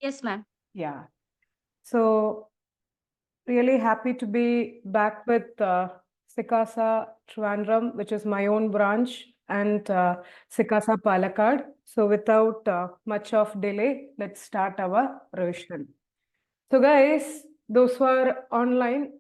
Yes, ma'am. Yeah. So really happy to be back with Sikasa Trivandrum, which is my own branch, and Sikasa Palakkad. So without much of delay, let's start our revision. So guys, those who are online,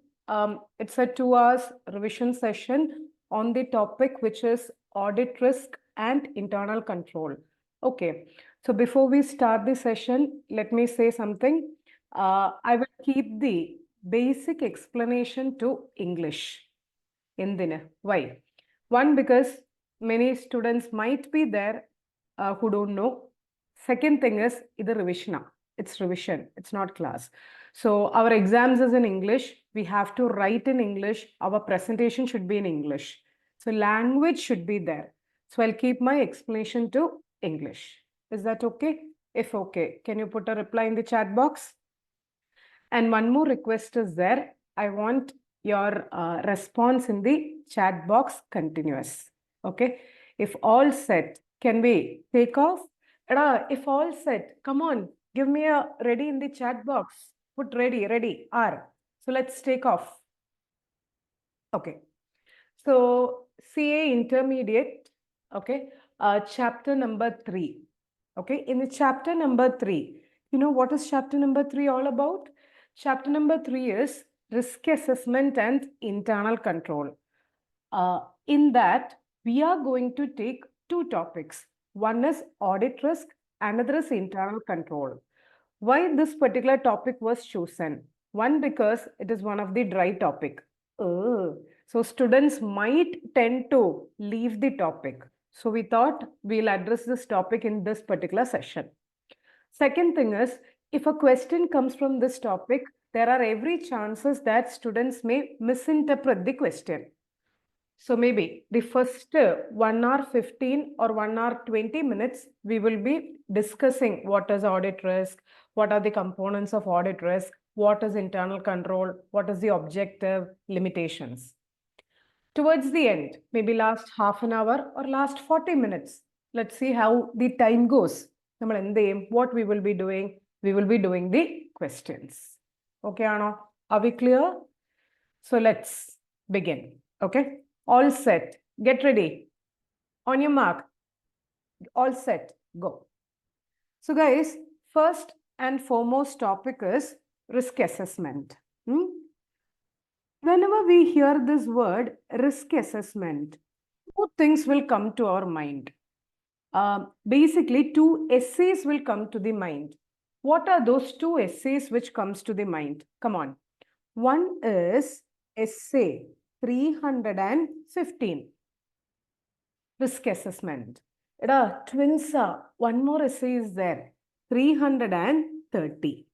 it's a 2 hours revision session on the topic which is audit risk and internal control. Okay, so before we start the session, let me say something. I will keep the basic explanation to English. Why? One, because many students might be there who don't know. Second thing is, either revision. It's revision, it's not class. So our exams is in English. We have to write in English. Our presentation should be in English. So language should be there. So I'll keep my explanation to English. Is that okay? If okay, can you put a reply in the chat box? And one more request is there. I want your response in the chat box continuous. Okay. If all set, can we take off? If all set, come on, give me a ready in the chat box. Put ready, ready, R. So let's take off. Okay. So CA Intermediate, okay, chapter number 3. Okay, in the chapter number 3, you know what is chapter number 3 all about? Chapter number 3 is risk assessment and internal control. In that, we are going to take two topics. One is audit risk, another is internal control. Why this particular topic was chosen? One, because it is one of the dry topic. So students might tend to leave the topic. So we thought we'll address this topic in this particular session. Second thing is, if a question comes from this topic, there are every chances that students may misinterpret the question. So maybe the first 1 hour 15 or 1 hour 20 minutes, we will be discussing what is audit risk, what are the components of audit risk, what is internal control, what is the objective, limitations. Towards the end, maybe last half an hour or last 40 minutes, let's see how the time goes. What we will be doing, we will be doing the questions. Okay, Anna, are we clear? So let's begin. Okay, all set. Get ready. On your mark. All set. Go. So guys, first and foremost topic is risk assessment. Whenever we hear this word risk assessment, two things will come to our mind. Basically, two essays will come to the mind. What are those two essays which comes to the mind? Come on. One is essay 315, risk assessment. Twins, one more essay is there, 330.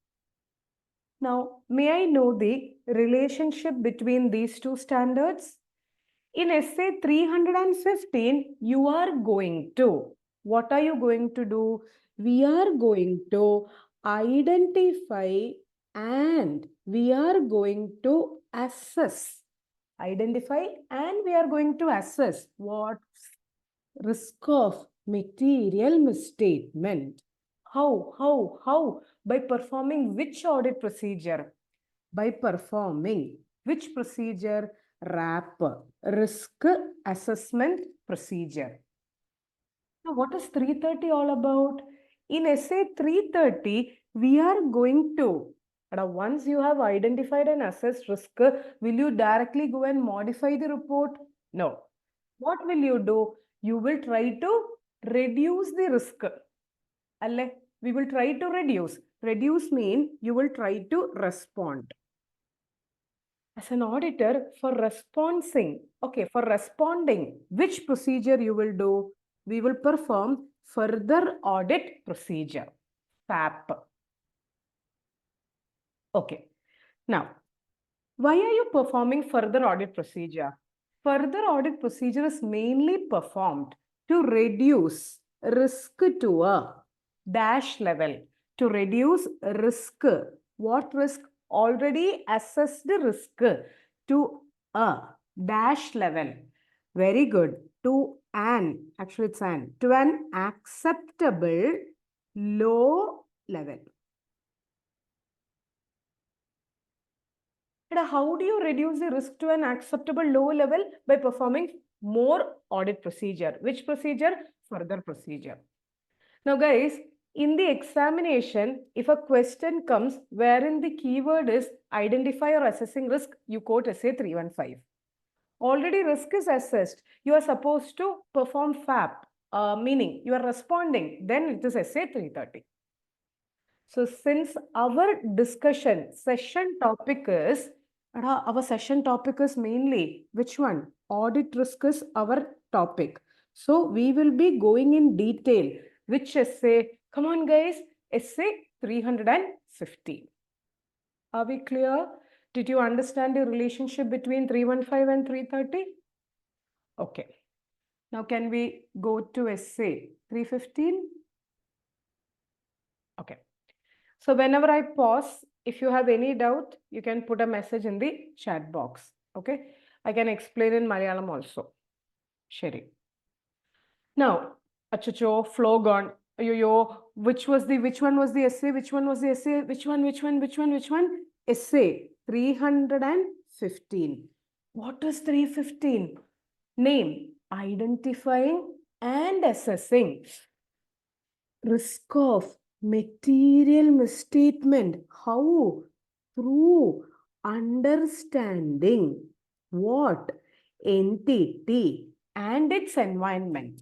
Now, may I know the relationship between these two standards? In essay 315, you are going to, what are you going to do? We are going to identify and we are going to assess. Identify and we are going to assess what risk of material misstatement. How? By performing which audit procedure? By performing which procedure? RAP, risk assessment procedure. Now, what is 330 all about? In essay 330, we are going to, once you have identified and assessed risk, will you directly go and modify the report? No. What will you do? You will try to reduce the risk. We will try to reduce. Reduce means you will try to respond. As an auditor, for responding, which procedure you will do? We will perform further audit procedure, FAP. Okay. Now, why are you performing further audit procedure? Further audit procedure is mainly performed to reduce risk to a dash level. To reduce risk. What risk? Already assessed risk to a dash level. Very good. To an acceptable low level. How do you reduce the risk to an acceptable low level? By performing more audit procedure. Which procedure? Further procedure. Now guys, in the examination, if a question comes wherein the keyword is identify or assessing risk, you quote essay 315. Already risk is assessed. You are supposed to perform FAP, meaning you are responding. Then it is essay 330. So since our discussion session topic is, our session topic is mainly which one? Audit risk is our topic. So we will be going in detail. Which essay? Come on guys, essay 315. Are we clear? Did you understand the relationship between 315 and 330? Okay. Now can we go to essay 315? Okay. So whenever I pause, if you have any doubt, you can put a message in the chat box. Okay. I can explain in Malayalam also. Sheri. Now, achacho, flow gone. Yo, which one was the essay? Which one was the essay? Which one? Essay 315. What is 315? Name, identifying and assessing risk of material misstatement. How? Through understanding what? Entity and its environment.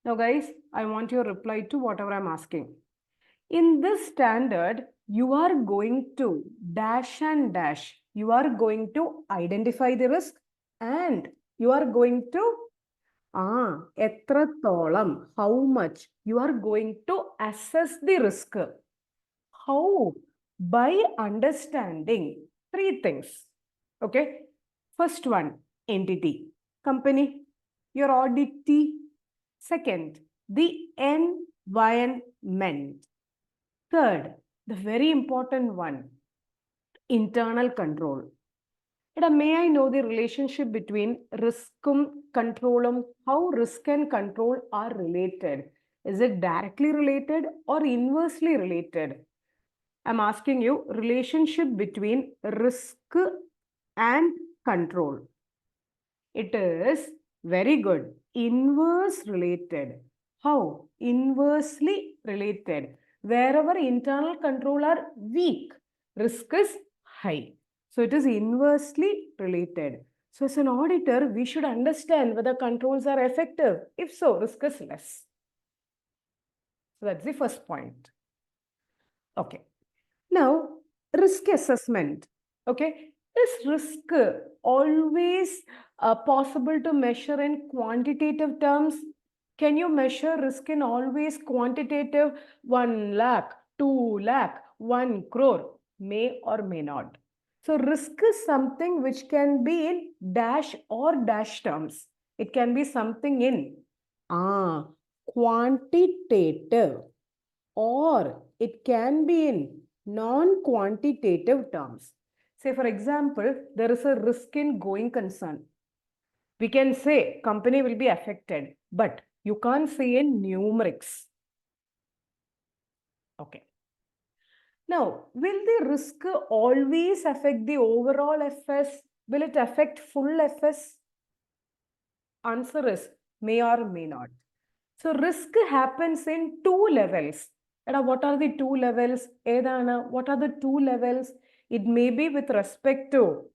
Now guys, I want your reply to whatever I'm asking. In this standard, you are going to dash and dash. You are going to identify the risk and you are going to etratolam, how much you are going to assess the risk. How? By understanding three things. Okay. First one, entity, company, your auditee. Second, the environment. Third, the very important one, internal control. May I know the relationship between riskum, controlum, how risk and control are related? Is it directly related or inversely related? I'm asking you relationship between risk and control. It is very good. Inverse related. How? Inversely related. Wherever internal control are weak, risk is high. So it is inversely related. So as an auditor, we should understand whether controls are effective. If so, risk is less. So that's the first point. Okay. Now, risk assessment. Okay. Is risk always possible to measure in quantitative terms? Can you measure risk in always quantitative? 1 lakh, 2 lakh, 1 crore? May or may not. So risk is something which can be in dash or dash terms. It can be something in quantitative, or it can be in non-quantitative terms. Say, for example, there is a risk in going concern. We can say company will be affected, but you can't say in numerics. Okay. Now, will the risk always affect the overall FS? Will it affect full FS? Answer is may or may not. So risk happens in two levels. What are the two levels? What are the two levels? It may be with respect to,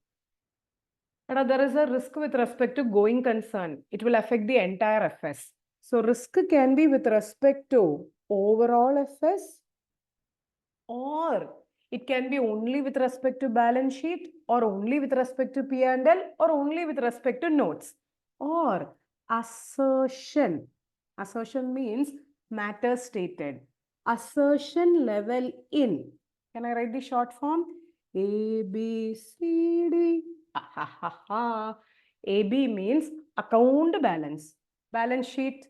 there is a risk with respect to going concern. It will affect the entire FS. So risk can be with respect to overall FS, or it can be only with respect to balance sheet, or only with respect to P&L, or only with respect to notes, or assertion. Assertion means matter stated. Assertion level in. Can I write the short form? A, B, C, D. AB means account balance. Balance sheet.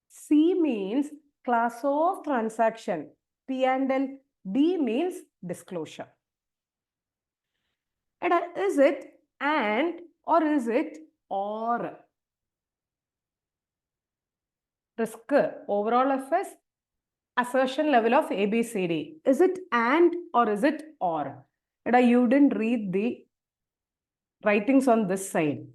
C means class of transaction. P&L. D means disclosure. And is it and or is it or? Risk overall FS, assertion level of ABCD. Is it and or is it or? You didn't read the writings on this side.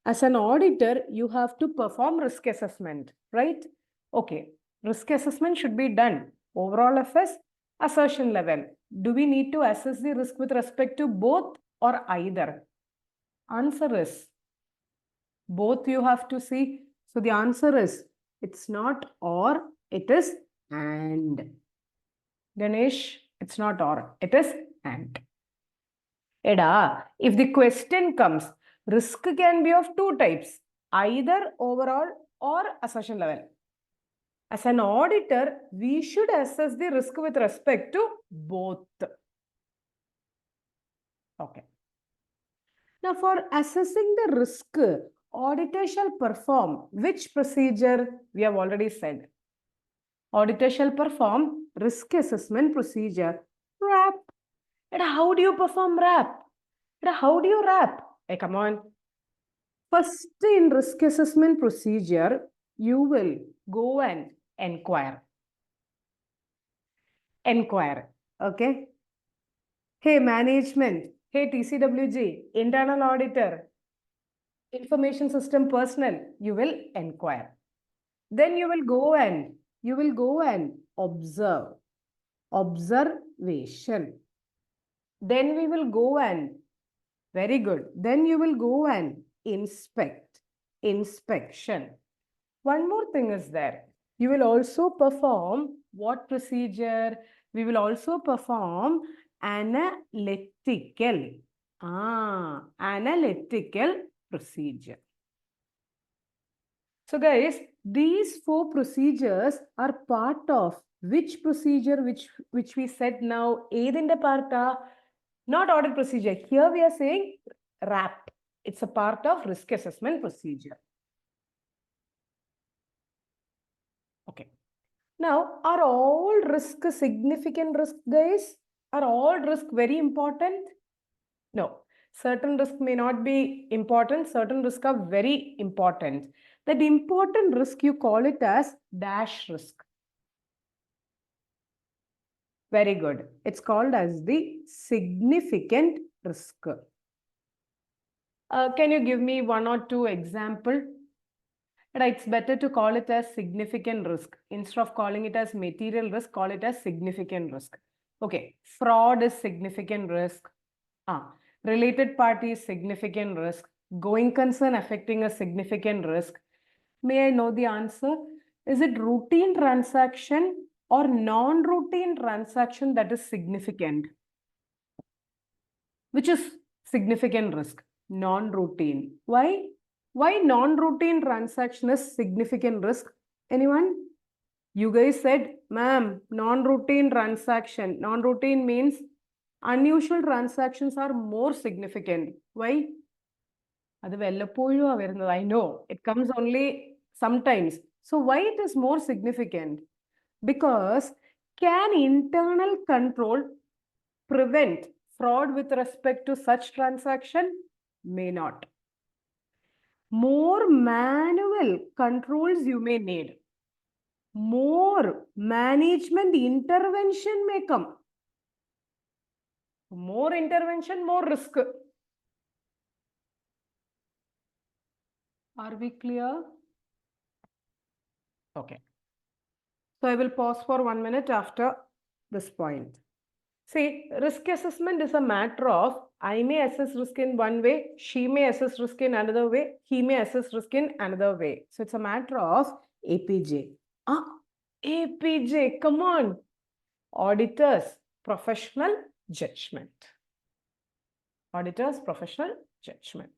As an auditor, you have to perform risk assessment, right? Okay, risk assessment should be done. Overall FS, assertion level. Do we need to assess the risk with respect to both or either? Answer is both you have to see. So the answer is it's not or, it is and. Ganesh, it's not or, it is and. Eda, if the question comes, risk can be of two types, either overall or assertion level. As an auditor, we should assess the risk with respect to both. Okay. Now, for assessing the risk, auditor shall perform which procedure? We have already said. Auditor shall perform risk assessment procedure, RAP. And how do you perform RAP? And how do you RAP? Hey, come on. First, in risk assessment procedure, you will go and inquire. Inquire. Okay. Hey, management. Hey, TCWG, internal auditor, information system personnel, you will inquire. Then you will go and observe. Observation. Then we will go and, very good. Then you will go and inspect. Inspection. One more thing is there. You will also perform what procedure? We will also perform analytical. Analytical procedure. So guys, these four procedures are part of which procedure which we said now, the part not audit procedure. Here we are saying RAP. It's a part of risk assessment procedure. Okay. Now, are all risk significant risk, guys? Are all risk very important? No. Certain risk may not be important. Certain risk are very important. That important risk, you call it as dash risk. Very good. It's called as the significant risk. Can you give me one or two examples? It's better to call it as significant risk. Instead of calling it as material risk, call it as significant risk. Okay, fraud is significant risk. Related party is significant risk. Going concern affecting a significant risk. May I know the answer? Is it routine transaction or non-routine transaction that is significant? Which is significant risk? Non-routine. Why? Why non-routine transaction is significant risk? Anyone? You guys said, ma'am, non-routine transaction. Non-routine means unusual transactions are more significant. Why? I know. It comes only sometimes. So why it is more significant? Because can internal control prevent fraud with respect to such transaction? May not. More manual controls you may need. More management intervention may come. More intervention, more risk. Are we clear? Okay. So I will pause for 1 minute after this point. See, risk assessment is a matter of I may assess risk in one way, she may assess risk in another way, he may assess risk in another way. So it's a matter of APJ. APJ, come on. Auditors, professional judgment. Auditors, professional judgment.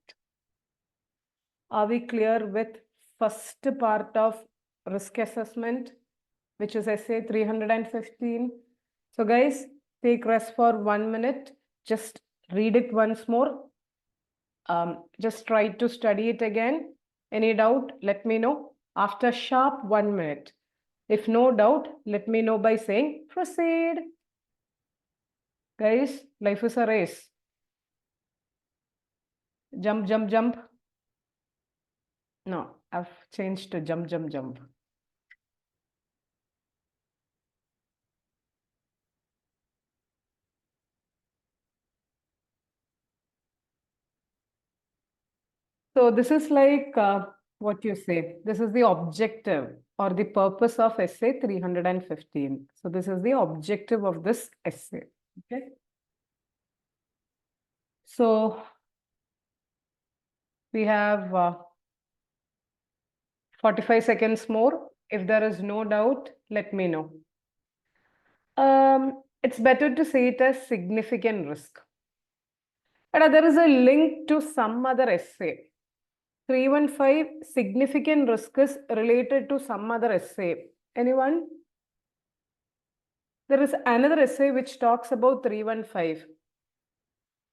Are we clear with first part of risk assessment, which is essay 315? So guys, take rest for 1 minute. Just read it once more. Just try to study it again. Any doubt, let me know after sharp 1 minute. If no doubt, let me know by saying proceed. Guys, life is a race. Jump, jump, jump. No, I've changed to jump, jump, jump. So this is like what you say. This is the objective or the purpose of essay 315. So this is the objective of this essay. Okay. So we have 45 seconds more. If there is no doubt, let me know. It's better to say it as significant risk. But there is a link to some other essay. 315 significant risk is related to some other essay. Anyone? There is another essay which talks about 315.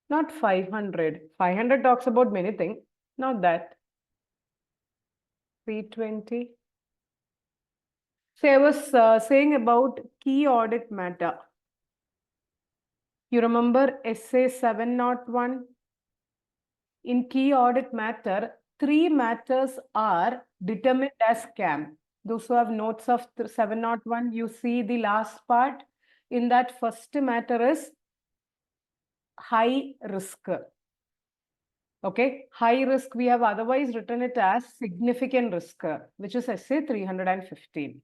Not 500. 500 talks about many things. Not that. 320. So I was saying about key audit matter. You remember essay 701? In key audit matter, 3 matters are determined as scam. Those who have notes of 701, you see the last part. In that first matter is high risk. Okay, high risk, we have otherwise written it as significant risk, which is essay 315.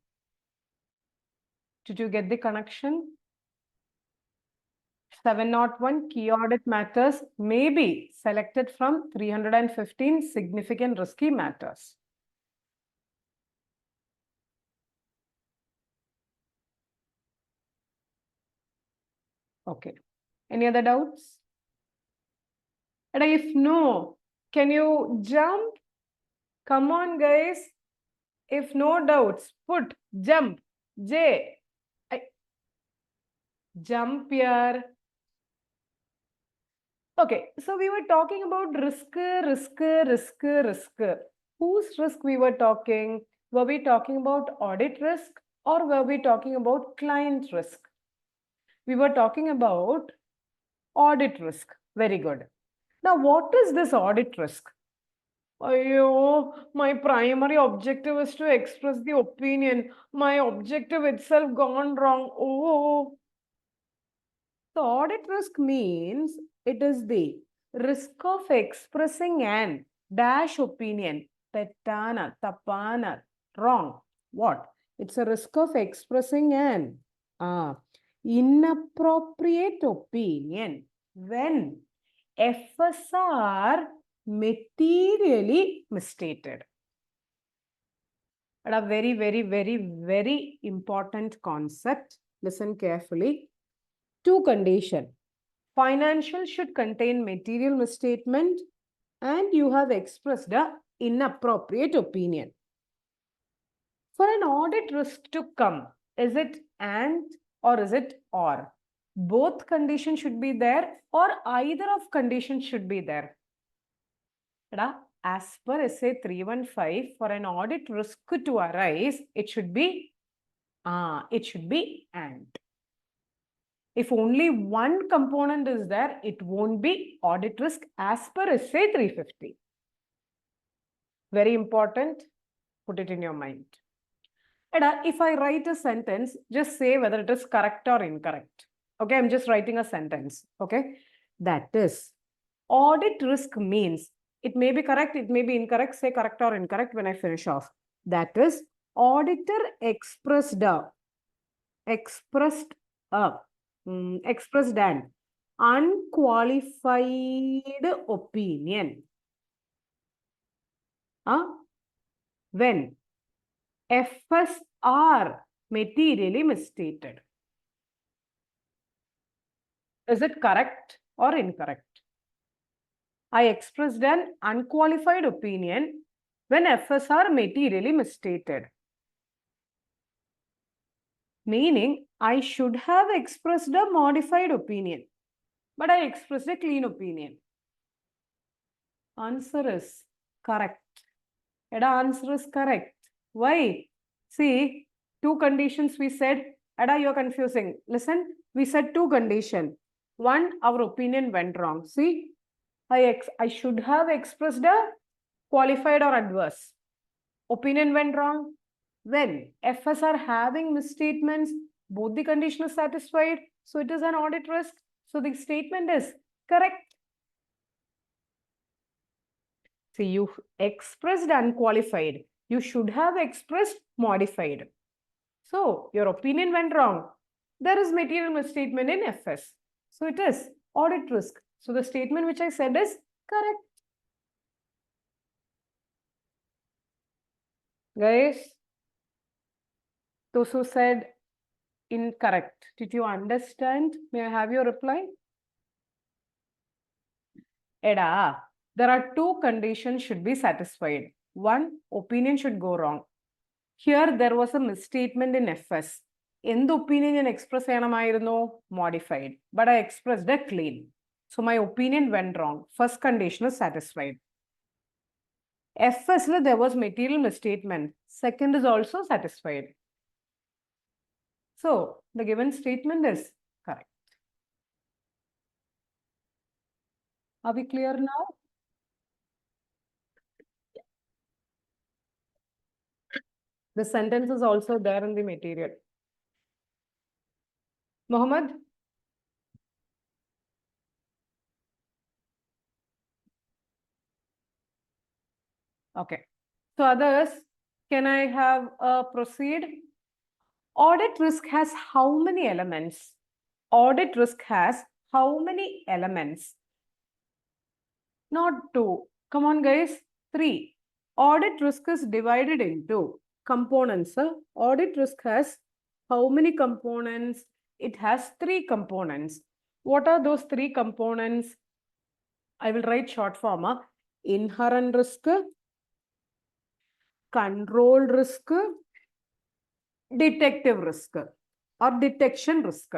Did you get the connection? 701 key audit matters may be selected from 315 significant risky matters. Okay. Any other doubts? And if no, can you jump? Come on, guys. If no doubts, put jump. J. Jump here. Okay, so we were talking about risk. Whose risk we were talking? Were we talking about audit risk or were we talking about client risk? We were talking about audit risk. Very good. Now, what is this audit risk? Ayo, my primary objective is to express the opinion. My objective itself gone wrong. Oh, so audit risk means it is the risk of expressing an dash opinion. Tettana, tapana, wrong. What? It's a risk of expressing an inappropriate opinion when FSR materially misstated. And a very, very, very, very important concept. Listen carefully. Two conditions. Financial should contain material misstatement and you have expressed a inappropriate opinion. For an audit risk to come, is it and or is it or? Both conditions should be there or either of conditions should be there. As per essay 315, for an audit risk to arise, it should be and. If only one component is there, it won't be audit risk as per essay 350. Very important. Put it in your mind. If I write a sentence, just say whether it is correct or incorrect. Okay, I'm just writing a sentence. Okay, that is audit risk means it may be correct, it may be incorrect. Say correct or incorrect when I finish off. That is auditor expressed an unqualified opinion when FSR materially misstated. Is it correct or incorrect? I expressed an unqualified opinion when FSR materially misstated. Meaning, I should have expressed a modified opinion, but I expressed a clean opinion. Answer is correct. Answer is correct. Why? See, two conditions we said. You're confusing. Listen, we said two conditions. One, our opinion went wrong. See, I should have expressed a qualified or adverse. Opinion went wrong. When FS are having misstatements, both the condition is satisfied. So it is an audit risk. So the statement is correct. See, you expressed unqualified. You should have expressed modified. So, your opinion went wrong. There is material misstatement in FS. So, it is audit risk. So, the statement which I said is correct. Guys, those who said incorrect, did you understand? May I have your reply? Eda, there are two conditions should be satisfied. One, opinion should go wrong. Here there was a misstatement in FS. എന്ത് opinion ഞാൻ express ചെയ്യണമായിരുന്നു? Modified. But I expressed A clean. So my opinion went wrong. First condition is satisfied. FS there was material misstatement. Second is also satisfied. So the given statement is correct. Are we clear now? The sentence is also there in the material. Mohammed? Okay. So others, can I have proceed? Audit risk has how many elements? Audit risk has how many elements? Not two. Come on, guys. Three. Audit risk is divided into components. Audit risk has how many components? It has three components. What are those three components? I will write short form. Inherent risk, control risk, detective risk or detection risk.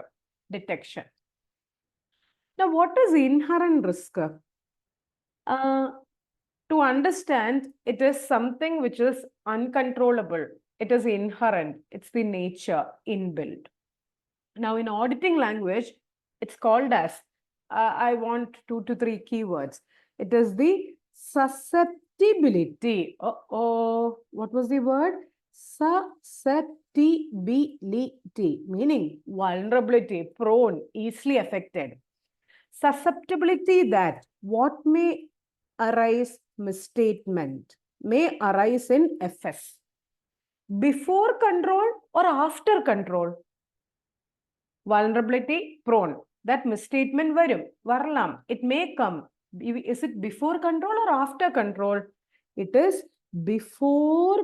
Detection. Now, what is inherent risk? To understand, it is something which is uncontrollable. It is inherent. It's the nature inbuilt. Now, in auditing language, it's called as, I want 2 to 3 keywords. It is the susceptibility. What was the word? Susceptibility, meaning vulnerability, prone, easily affected. Susceptibility that what may arise misstatement may arise in FS. Before control or after control? Vulnerability, prone. That misstatement varum, varlam. It may come. Is it before control or after control? It is before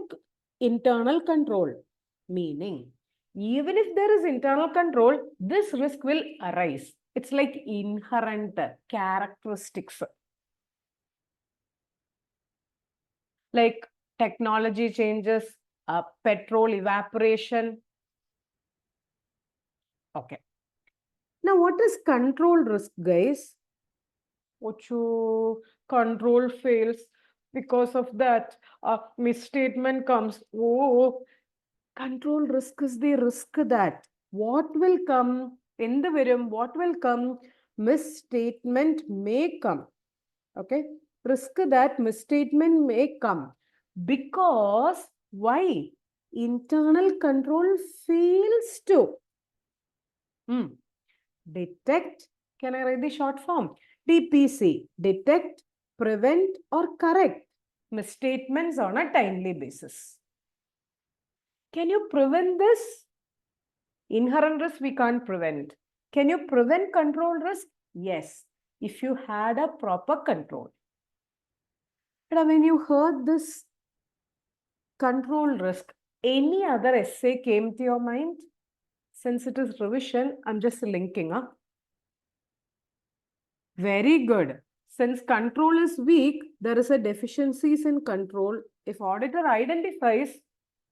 internal control. Meaning, even if there is internal control, this risk will arise. It's like inherent characteristics. Like technology changes, petrol evaporation. Okay. Now, what is control risk, guys? Control fails. Because of that, misstatement comes. Control risk is the risk that what will come in the verum, what will come, misstatement may come. Okay. Risk that misstatement may come. Because why? Internal control fails to detect. Can I write the short form? DPC. Detect, prevent, or correct misstatements on a timely basis. Can you prevent this? Inherent risk we can't prevent. Can you prevent control risk? Yes, if you had a proper control. But when you heard this control risk, any other essay came to your mind? Since it is revision, I'm just linking up. Very good. Since control is weak, there is a deficiencies in control. If auditor identifies,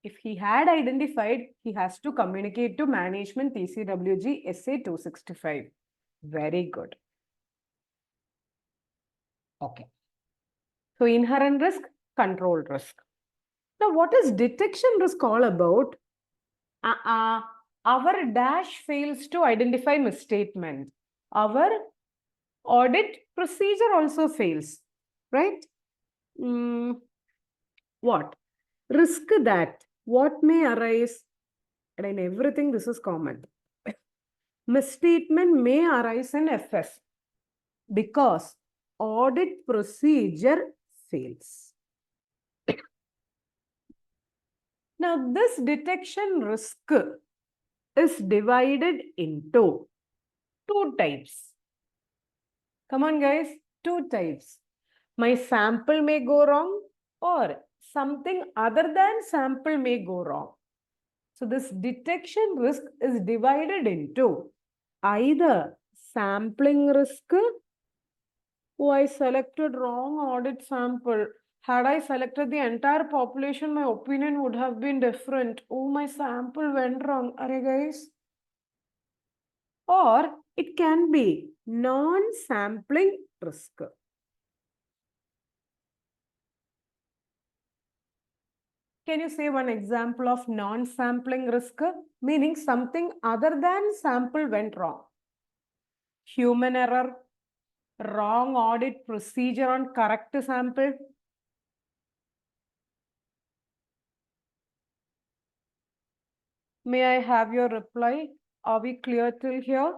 if he had identified, he has to communicate to management TCWG SA 265. Very good. Okay. So inherent risk, control risk. Now, what is detection risk all about? Our dash fails to identify misstatement. Our audit procedure also fails, right? What? Risk that what may arise, and in everything this is common. Misstatement may arise in FS because audit procedure fails. Now, this detection risk is divided into two types. Come on, guys, two types. My sample may go wrong or something other than sample may go wrong. So this detection risk is divided into either sampling risk. Oh, I selected wrong audit sample. Had I selected the entire population, my opinion would have been different. Oh, my sample went wrong. Are guys? Or it can be non-sampling risk. Can you say one example of non-sampling risk? Meaning something other than sample went wrong. Human error, wrong audit procedure on correct sample. May I have your reply? Are we clear till here?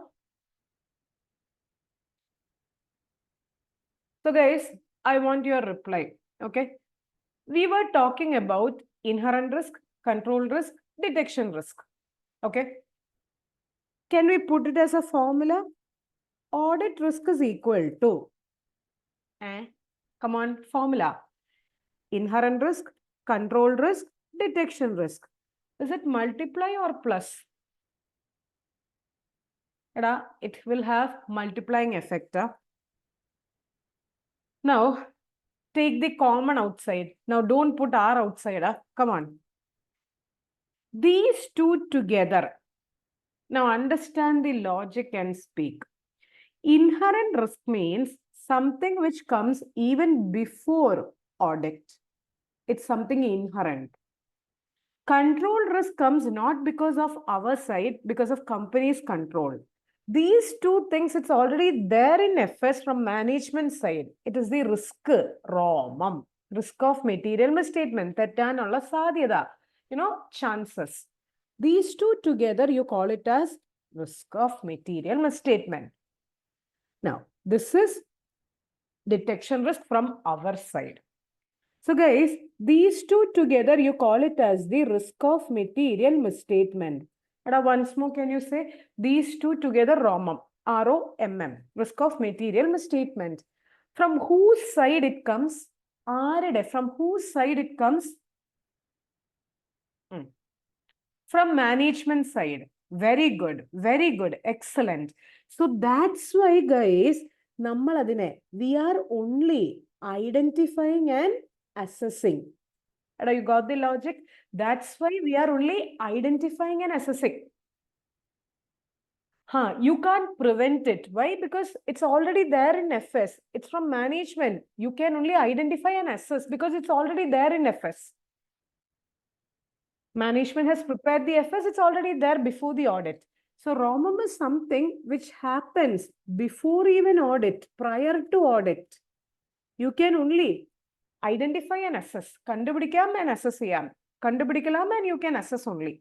So guys, I want your reply. Okay. We were talking about inherent risk, control risk, detection risk. Okay. Can we put it as a formula? Audit risk is equal to, come on, formula. Inherent risk, control risk, detection risk. Is it multiply or plus? It will have multiplying effect. Now, take the common outside. Now, don't put R outside. Come on. These two together. Now, understand the logic and speak. Inherent risk means something which comes even before audit. It's something inherent. Control risk comes not because of our side, because of company's control. These two things, it's already there in FS from management side. It is the risk, ROMM, risk of material misstatement, തെറ്റാനുള്ള സാധ്യത, chances. These two together, you call it as risk of material misstatement. Now, this is detection risk from our side. So guys, these two together, you call it as the risk of material misstatement. Once more, can you say these two together, ROMM, ROMM, risk of material misstatement. From whose side it comes? From whose side it comes? From management side. Very good, excellent. So that's why, guys, we are only identifying and assessing. You got the logic? That's why we are only identifying and assessing. You can't prevent it. Why? Because it's already there in FS. It's from management. You can only identify and assess because it's already there in FS. Management has prepared the FS. It's already there before the audit. So ROMM is something which happens before even audit, prior to audit. You can only identify and assess. Kandupidikam and assess ചെയ്യാം. Kandupidikalam and you can assess only.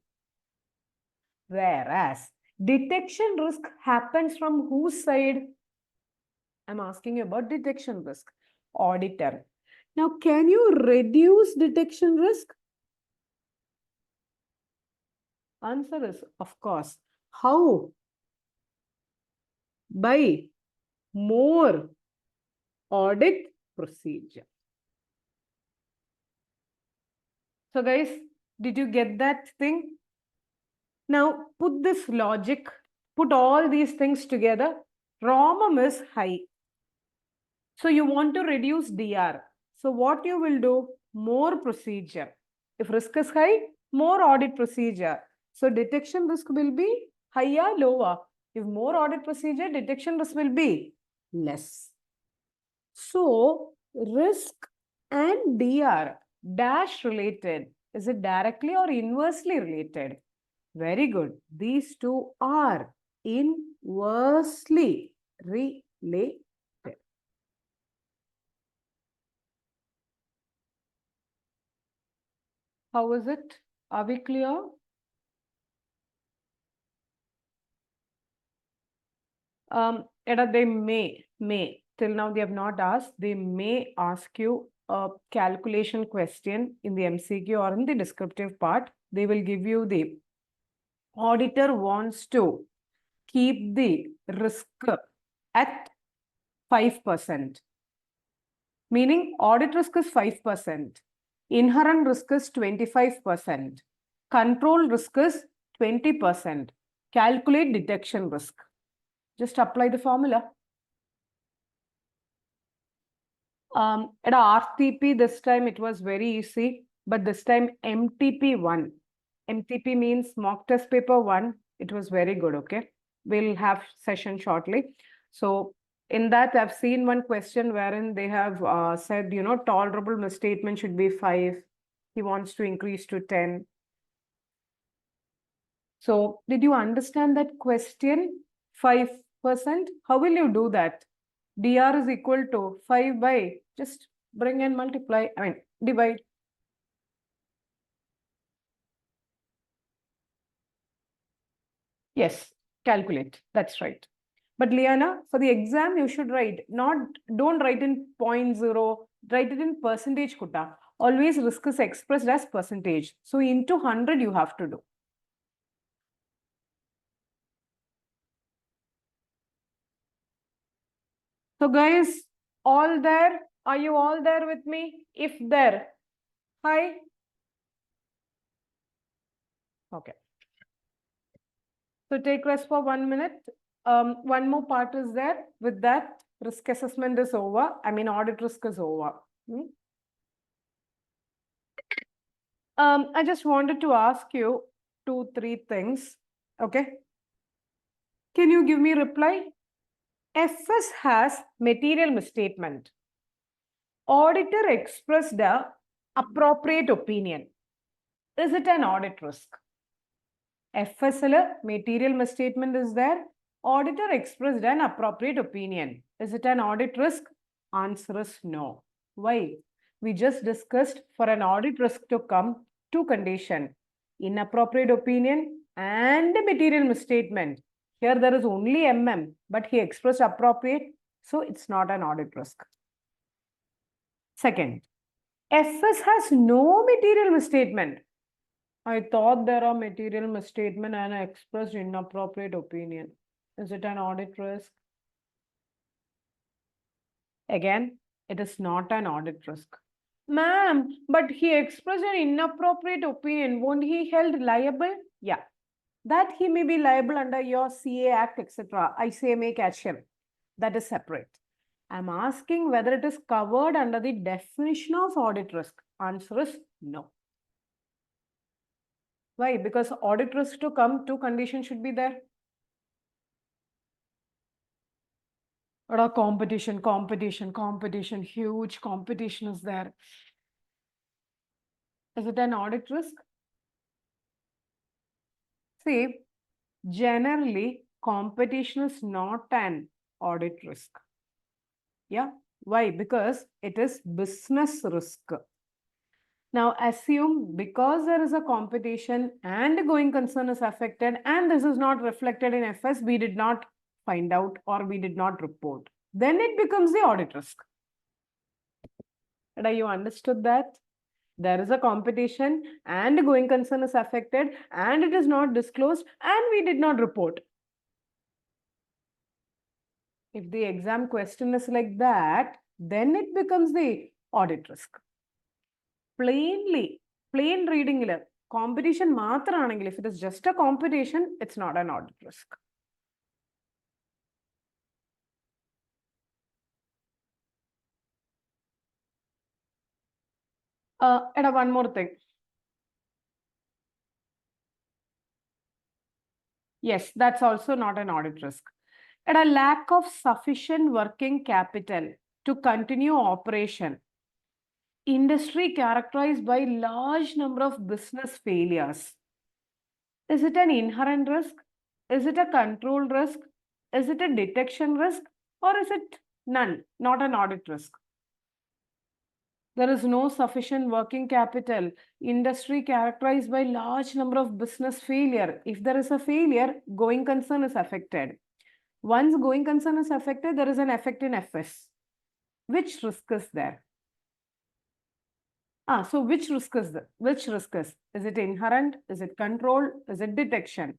Whereas detection risk happens from whose side? I'm asking you about detection risk. Auditor. Now, can you reduce detection risk? Answer is, of course. How? By more audit procedure. So guys, did you get that thing? Now put this logic, put all these things together. ROMM is high. So you want to reduce DR. So what you will do? More procedure. If risk is high, more audit procedure. So detection risk will be higher, lower. If more audit procedure, detection risk will be less. So risk and DR dash related. Is it directly or inversely related? Very good. These two are inversely related. How is it? Are we clear? They may, till now they have not asked, they may ask you a calculation question in the MCQ or in the descriptive part. They will give you the auditor wants to keep the risk at 5%. Meaning audit risk is 5%. Inherent risk is 25%. Control risk is 20%. Calculate detection risk. Just apply the formula. At RTP, this time it was very easy, but this time MTP 1. MTP means mock test paper 1. It was very good, okay? We'll have session shortly. So in that, I've seen one question wherein they have said, tolerable misstatement should be 5. He wants to increase to 10. So did you understand that question? 5%? How will you do that? dr is equal to 5 by, just bring and multiply, divide. Yes, calculate. That's right. But Liana, for the exam, you should write, don't write in 0.0, write it in percentage, Kutta. Always risk is expressed as percentage. So into 100 you have to do. So guys, all there? Are you all there with me? If there, hi. Okay. So take rest for 1 minute. One more part is there. With that, risk assessment is over. Audit risk is over. I just wanted to ask you 2-3 things. Okay. Can you give me reply? FS has material misstatement. Auditor expressed a appropriate opinion. Is it an audit risk? FSL material misstatement is there. Auditor expressed an appropriate opinion. Is it an audit risk? Answer is no. Why? We just discussed for an audit risk to come, 2 conditions: inappropriate opinion and material misstatement. Here there is only MM, but he expressed appropriate, so it's not an audit risk. Second, FS has no material misstatement. I thought there are material misstatement and I expressed inappropriate opinion. Is it an audit risk? Again, it is not an audit risk. Ma'am, but he expressed an inappropriate opinion. Won't he held liable? Yeah. That he may be liable under your CA Act, etc. ICMA catch-him. That is separate. I'm asking whether it is covered under the definition of audit risk. Answer is no. Why? Because audit risk to come, 2 conditions should be there. Competition, huge competition is there. Is it an audit risk? See, generally, competition is not an audit risk. Yeah. Why? Because it is business risk. Now, assume because there is a competition and going concern is affected and this is not reflected in FS, we did not find out or we did not report. Then it becomes the audit risk. You understood that? There is a competition and going concern is affected and it is not disclosed and we did not report. If the exam question is like that, then it becomes the audit risk. Plain reading, competition matranengil, if it is just a competition, it's not an audit risk. And one more thing. Yes, that's also not an audit risk. And a lack of sufficient working capital to continue operation. Industry characterized by large number of business failures. Is it an inherent risk? Is it a control risk? Is it a detection risk? Or is it none? Not an audit risk. There is no sufficient working capital. Industry characterized by large number of business failure. If there is a failure, going concern is affected. Once going concern is affected, there is an effect in FS. Which risk is there? So which risk is this? Which risk is? Is it inherent? Is it control? Is it detection?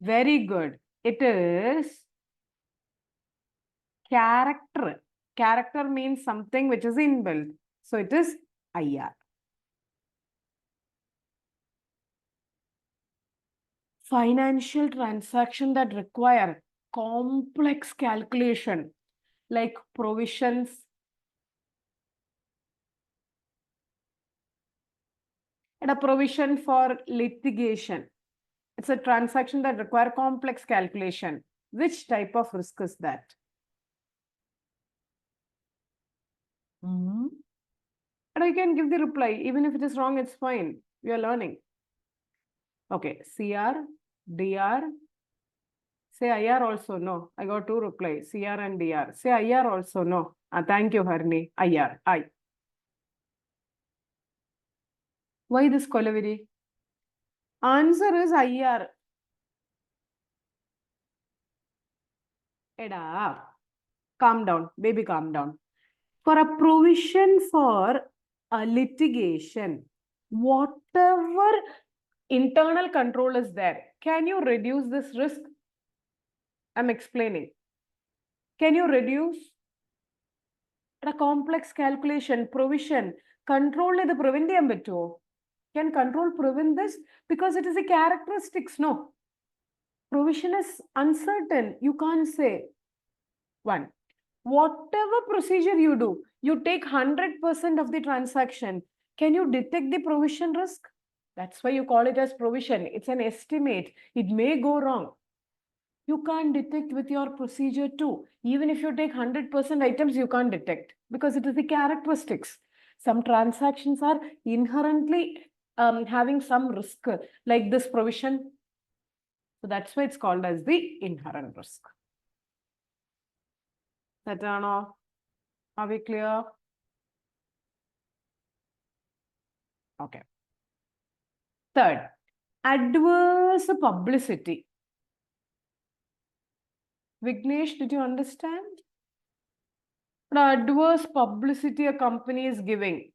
Very good. It is character. Character means something which is inbuilt. So it is IR. Financial transaction that require complex calculation like provisions, and a provision for litigation. It's a transaction that require complex calculation. Which type of risk is that? Mm-hmm. And I can give the reply. Even if it is wrong, it's fine. We are learning. Okay, CR, DR. Say IR also, no. I got two replies, CR and DR. Say IR also, no. Thank you, Harni. IR, I. Why this Kolaviri? Answer is IR. Eda. Calm down, baby, calm down. For a provision for a litigation, whatever internal control is there, can you reduce this risk? I'm explaining. Can you reduce a complex calculation, provision, control the prevent the Can control prevent this? Because it is a characteristics, no. Provision is uncertain. You can't say. One, whatever procedure you do, you take 100% of the transaction. Can you detect the provision risk? That's why you call it as provision. It's an estimate. It may go wrong. You can't detect with your procedure too. Even if you take 100% items, you can't detect because it is the characteristics. Some transactions are inherently having some risk, like this provision. So that's why it's called as the inherent risk. Are we clear? Okay. Third, adverse publicity. Vignesh, did you understand? The adverse publicity a company is giving.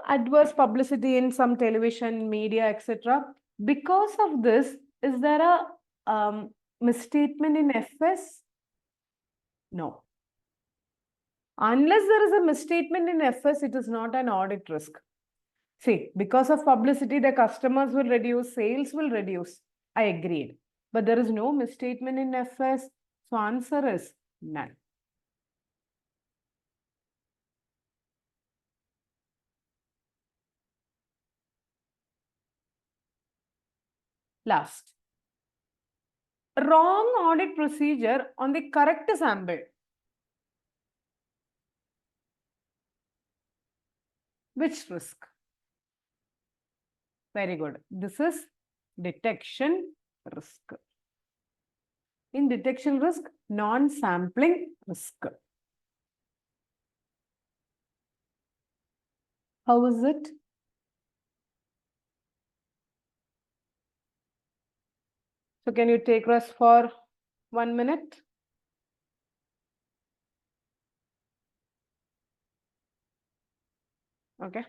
Adverse publicity in some television, media, etc. Because of this, is there a misstatement in FS? No. Unless there is a misstatement in FS, it is not an audit risk. See, because of publicity, the customers will reduce, sales will reduce. I agreed. But there is no misstatement in FS. So answer is none. Last. Wrong audit procedure on the correct sample. Which risk? Very good. This is detection risk. In detection risk, non-sampling risk. How is it? So can you take rest for 1 minute? Okay.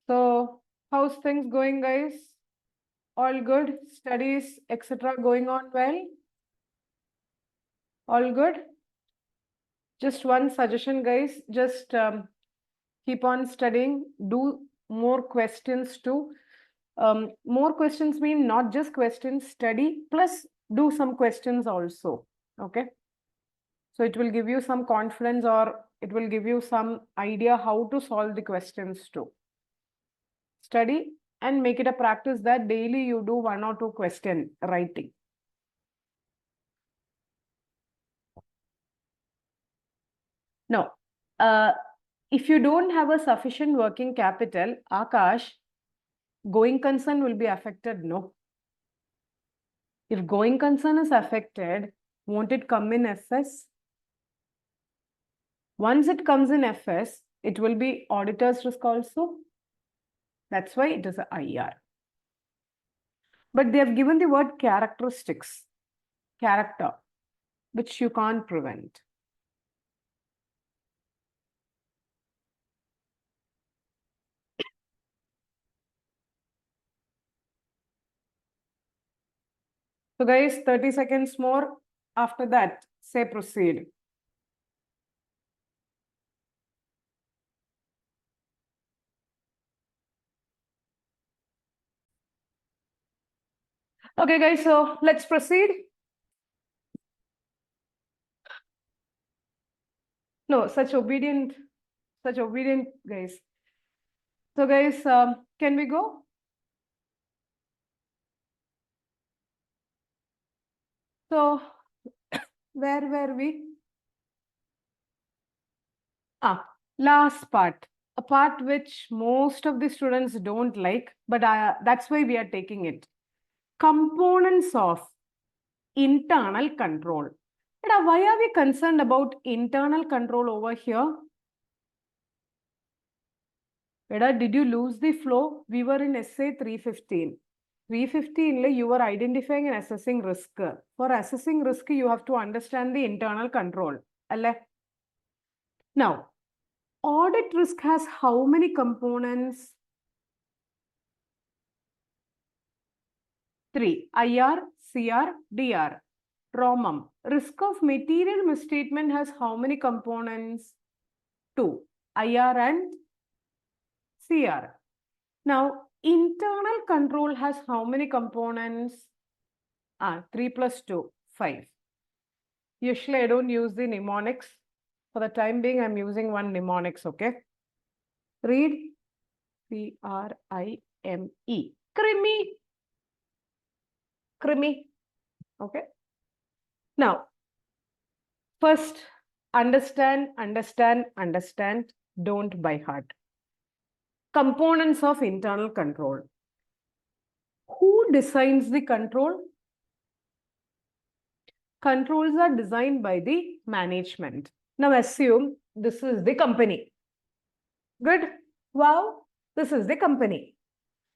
So how's things going, guys? All good? Studies, etc. going on well? All good? Just one suggestion, guys. Just keep on studying. Do more questions too. More questions mean not just questions, study plus do some questions also. Okay. So it will give you some confidence or it will give you some idea how to solve the questions too. Study and make it a practice that daily you do 1 or 2 question writing. No. If you don't have a sufficient working capital, Akash, going concern will be affected. No. If going concern is affected, won't it come in FS? Once it comes in FS, it will be auditor's risk also. That's why it is a IR. But they have given the word characteristics, character, which you can't prevent. So guys, 30 seconds more. After that, say proceed. Okay, guys, so let's proceed. No, such obedient guys. So guys, can we go? So where were we? Last part, a part which most of the students don't like, but that's why we are taking it. Components of internal control. Why are we concerned about internal control over here? Did you lose the flow? We were in essay 315. 315, you were identifying and assessing risk. For assessing risk, you have to understand the internal control. Now, audit risk has how many components? 3. IR, CR, DR. ROMM. Risk of material misstatement has how many components? 2. IR and CR. Now, internal control has how many components? 3 plus 2, 5. Usually, I don't use the mnemonics. For the time being, I'm using one mnemonics, okay? Read. CRIME. Crimi. Okay? Now, first, understand. Don't by heart. Components of internal control. Who designs the control? Controls are designed by the management. Now assume this is the company. Good. Wow. This is the company.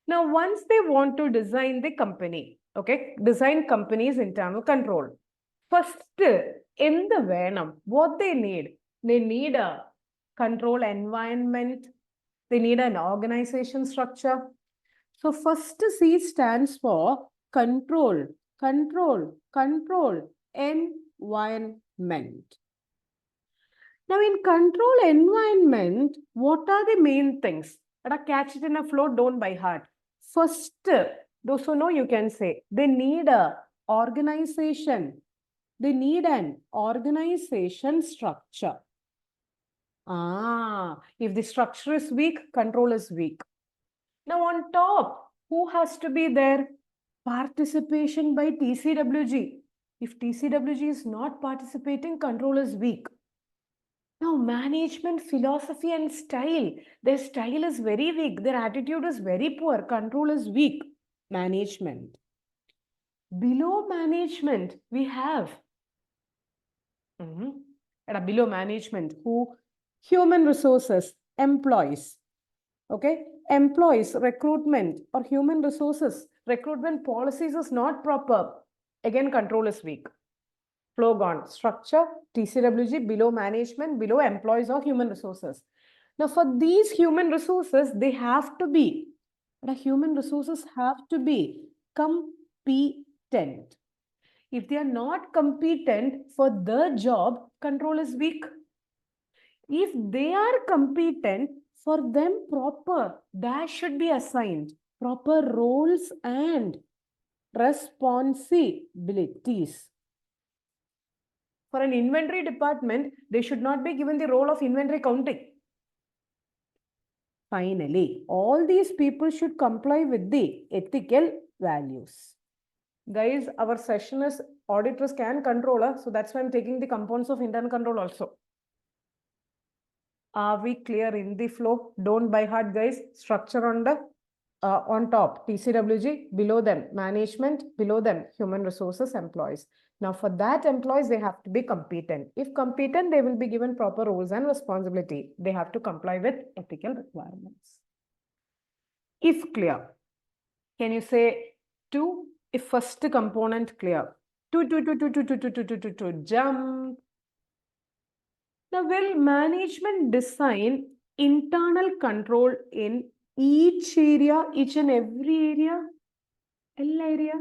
Now, once they want to design the company, okay, design company's internal control. First, in the Venam, what they need a control environment. They need an organization structure. So first C stands for control environment. Now in control environment, what are the main things? Catch it in a flow, don't by heart. First, those who know you can say, they need a organization. They need an organization structure. If the structure is weak, control is weak. Now on top, who has to be there? Participation by TCWG. If TCWG is not participating, control is weak. Now, management philosophy and style. Their style is very weak. Their attitude is very poor. Control is weak. Management. Below management, we have below management, who? Human resources, employees. Okay, employees, recruitment or human resources, recruitment policies is not proper. Again, control is weak. Flow gone. Structure, TCWG, below management, below employees or human resources. Now, for these human resources, they have to be, the human resources have to be competent. If they are not competent for the job, control is weak. If they are competent, for them proper dash should be assigned, proper roles and responsibilities. For an inventory department, they should not be given the role of inventory counting. Finally, all these people should comply with the ethical values. Guys, our session is audit risk and controller, so that's why I'm taking the components of internal control also. Are we clear in the flow? Don't by heart, guys. Structure on the on top, TCWG, below them, management, below them, human resources, employees. Now, for that employees, they have to be competent. If competent, they will be given proper roles and responsibility. They have to comply with ethical requirements. If clear, can you say 2? If first component clear. 2, jump. Now, will management design internal control in each area, each and every area? All area.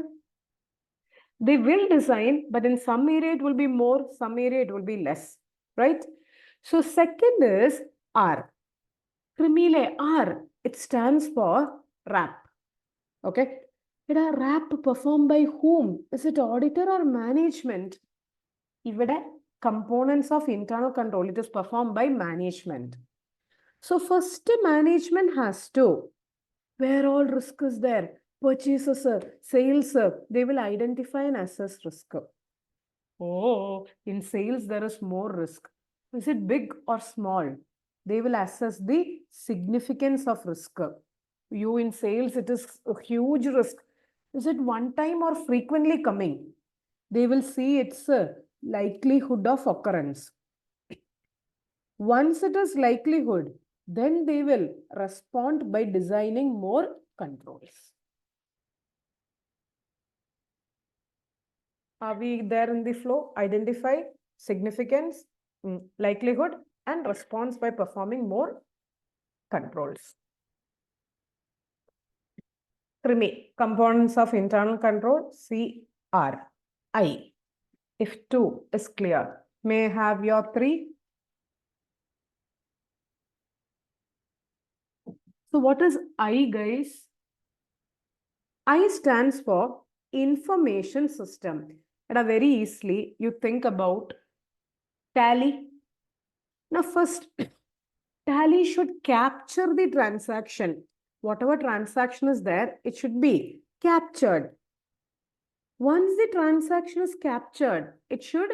They will design, but in some area it will be more, some area it will be less, right? So second is R. Crimile R. It stands for RAP. Okay. A RAP performed by whom? Is it auditor or management? ഇവിടെ components of internal control, it is performed by management. So first management has to, where all risk is there, purchases, sales, they will identify and assess risk. Oh, in sales there is more risk. Is it big or small? They will assess the significance of risk. You in sales, it is a huge risk. Is it one time or frequently coming? They will see its likelihood of occurrence. Once it is likelihood, then they will respond by designing more controls. Are we there in the flow? Identify, significance, likelihood, and response by performing more controls. CRIMI, components of internal control, CR. I. If 2 is clear, may I have your 3? So what is I, guys? I stands for information system. And very easily, you think about tally. Now first, tally should capture the transaction. Whatever transaction is there, it should be captured. Once the transaction is captured, it should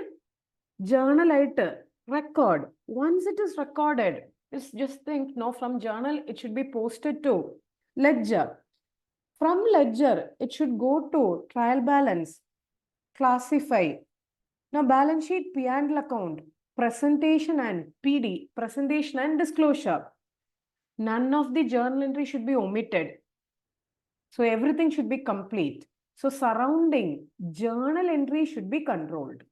journal it, record. Once it is recorded, just think, no, from journal, it should be posted to ledger. From ledger, it should go to trial balance, classify. Now, balance sheet, P&L account, presentation and PD, presentation and disclosure. None of the journal entry should be omitted. So, everything should be complete. So, surrounding journal entry should be controlled.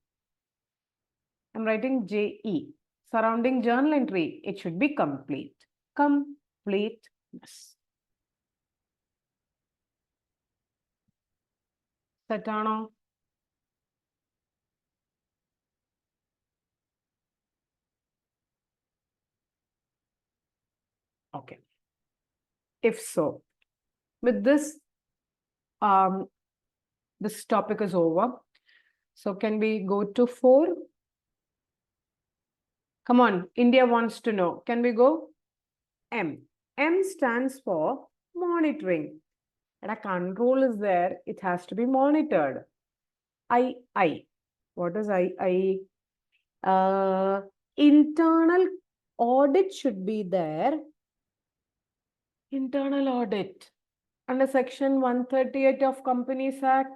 I'm writing JE. Surrounding journal entry, it should be complete. Completeness. Satano. Okay. If so, with this, this topic is over. So can we go to 4? Come on, India wants to know. Can we go? M. M stands for monitoring. And a control is there. It has to be monitored. I. What is I? Internal audit should be there. Internal audit. Under section 138 of Companies Act.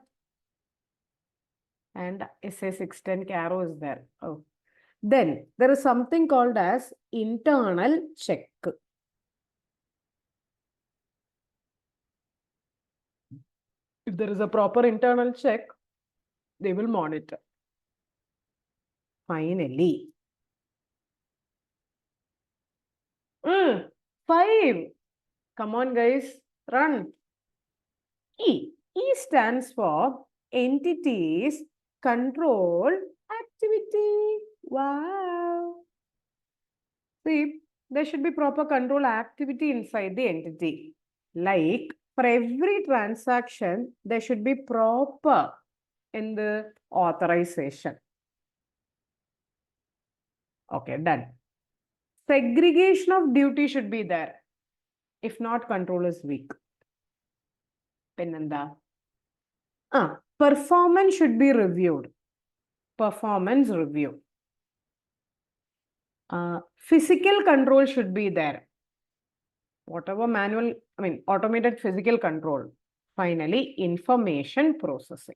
And SA 610 Caro is there. Oh. Then there is something called as internal check. If there is a proper internal check, they will monitor. Finally, 5. Come on, guys, run. E. E stands for entities control activity. Wow. See, there should be proper control activity inside the entity. Like for every transaction, there should be proper in the authorization. Okay, done. Segregation of duty should be there. If not, control is weak. Penanda. Performance should be reviewed. Performance review. Physical control should be there. Whatever manual, automated physical control. Finally, information processing.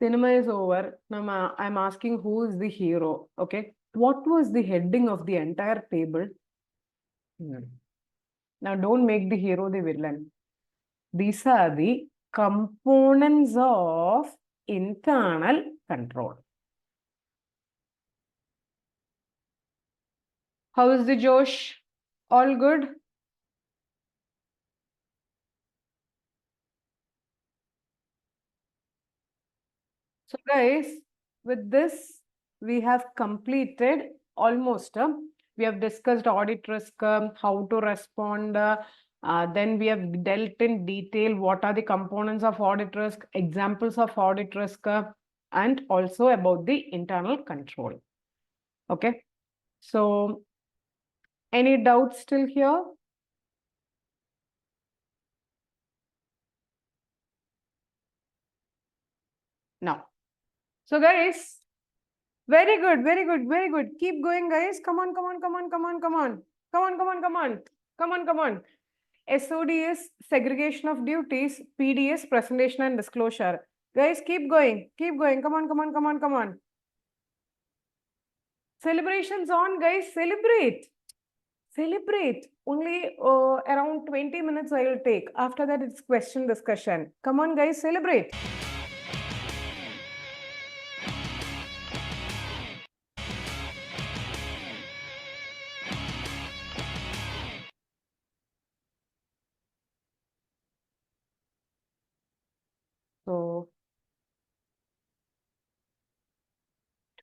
Cinema is over. Now I'm asking who is the hero. Okay. What was the heading of the entire table? Now don't make the hero the villain. These are the components of internal control. How is the Josh? All good? So guys, with this, we have completed almost, we have discussed audit risk, how to respond, then we have dealt in detail what are the components of audit risk, examples of audit risk, and also about the internal control. Okay, so any doubts still here? No. So guys, very good, very good, very good. Keep going, guys. Come on, come on, come on, come on, come on. Come on, come on, come on. Come on, come on. SOD is segregation of duties. PD is presentation and disclosure. Guys, keep going. Keep going. Come on, come on, come on, come on. Celebrations on, guys. Celebrate. Celebrate. Only around 20 minutes I will take. After that, it's question discussion. Come on, guys. Celebrate. So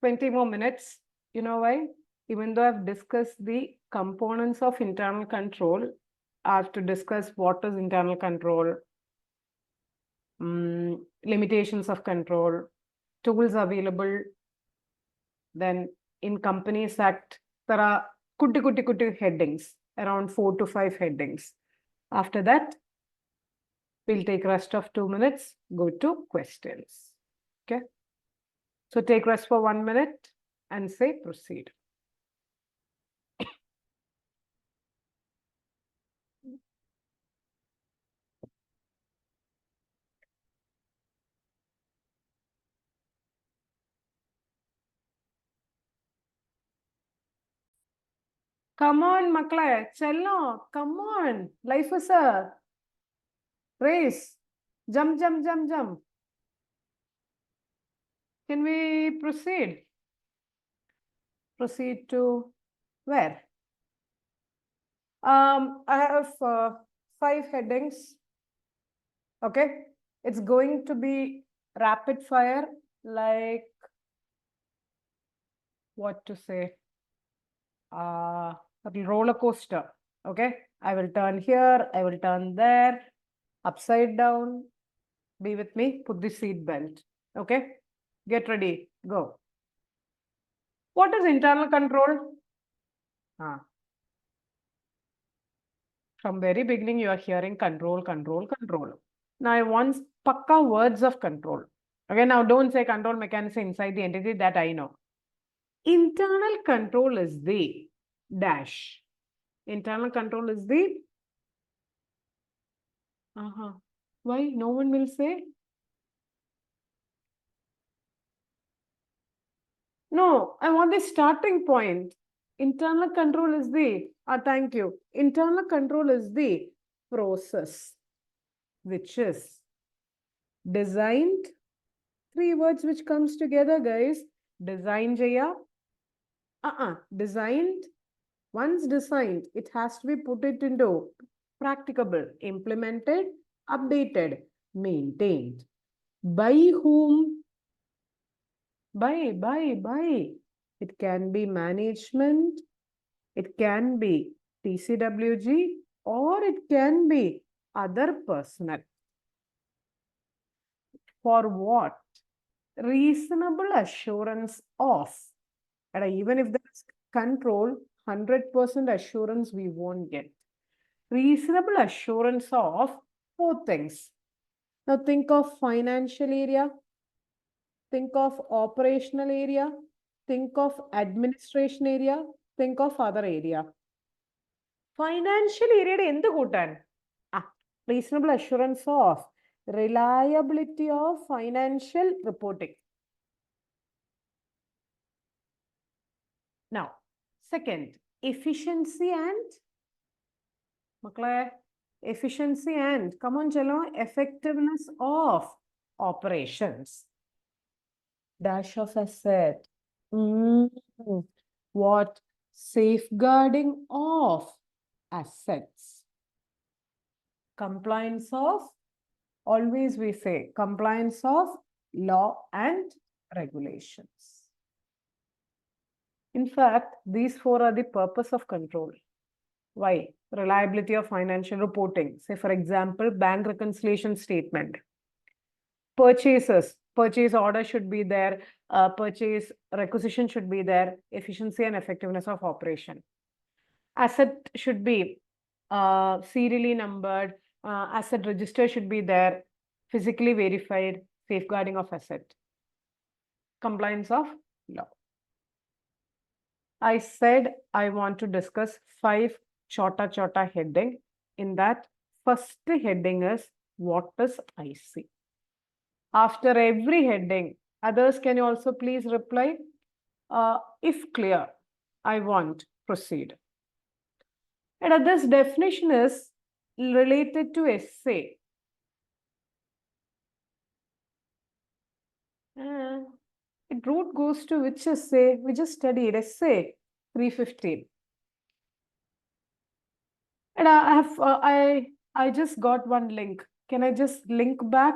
20 more minutes. You know why? Even though I've discussed the components of internal control, I have to discuss what is internal control, limitations of control, tools available. Then in Companies Act, there are kuti headings, around 4 to 5 headings. After that, we'll take rest of 2 minutes, go to questions. Okay. So take rest for 1 minute and say proceed. Come on, Makla, chello, come on. Life is a race. Jump, jump, jump, jump. Can we proceed? Proceed to where? I have 5 headings. Okay. It's going to be rapid fire, like what to say? A roller coaster. Okay. I will turn here, I will turn there, upside down. Be with me, put the seat belt. Okay. Get ready, go. What is internal control? From very beginning, you are hearing control, control, control. Now I want pakka words of control. Okay, now don't say control mechanism inside the entity, that I know. Internal control is the dash. Internal control is the why no one will say? No, I want the starting point. Internal control is the thank you. Internal control is the process which is designed. 3 words which comes together, guys. Design Jaya. Designed. Once designed, it has to be put it into practicable, implemented, updated, maintained. By whom? By. It can be management, it can be TCWG, or it can be other personnel. For what? Reasonable assurance of. And even if there's control, 100% assurance we won't get. Reasonable assurance of 4 things. Now think of financial area, think of operational area, think of administration area, think of other area. Financial area എന്ത് കൂട്ടാൻ? Reasonable assurance of reliability of financial reporting. Now, second, efficiency and efficiency and come on chalo, effectiveness of operations. Dash of asset. What? Safeguarding of assets. Compliance of, always we say, compliance of law and regulations. In fact, these four are the purpose of control. Why? Reliability of financial reporting. Say, for example, bank reconciliation statement. Purchases, purchase order should be there, purchase requisition should be there, efficiency and effectiveness of operation. Asset should be serially numbered, asset register should be there, physically verified, safeguarding of asset, compliance of law. I said I want to discuss 5 chota heading. In that, first heading is what is IC? After every heading, others can you also please reply? If clear, I want proceed. And this definition is related to essay. Root goes to which essay? We just studied essay 315. And I just got one link. Can I just link back?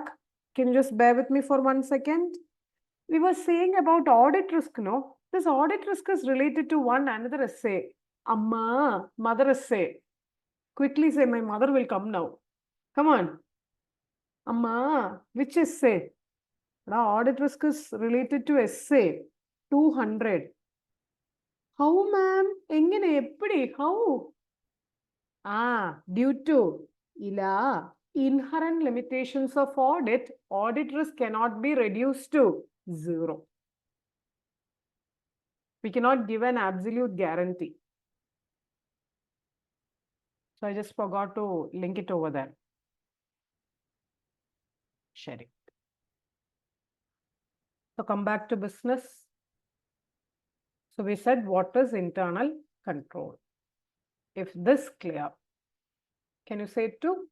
Can you just bear with me for 1 second? We were saying about audit risk, no? This audit risk is related to one another essay. Amma, mother essay. Quickly say, my mother will come now. Come on. Amma, which essay? Audit risk is related to essay 200. How, ma'am? Engine, eppadi? How? Due to inherent limitations of audit risk cannot be reduced to 0. We cannot give an absolute guarantee. So I just forgot to link it over there. Sharing. So come back to business. So we said what is internal control? If this clear, can you say it too?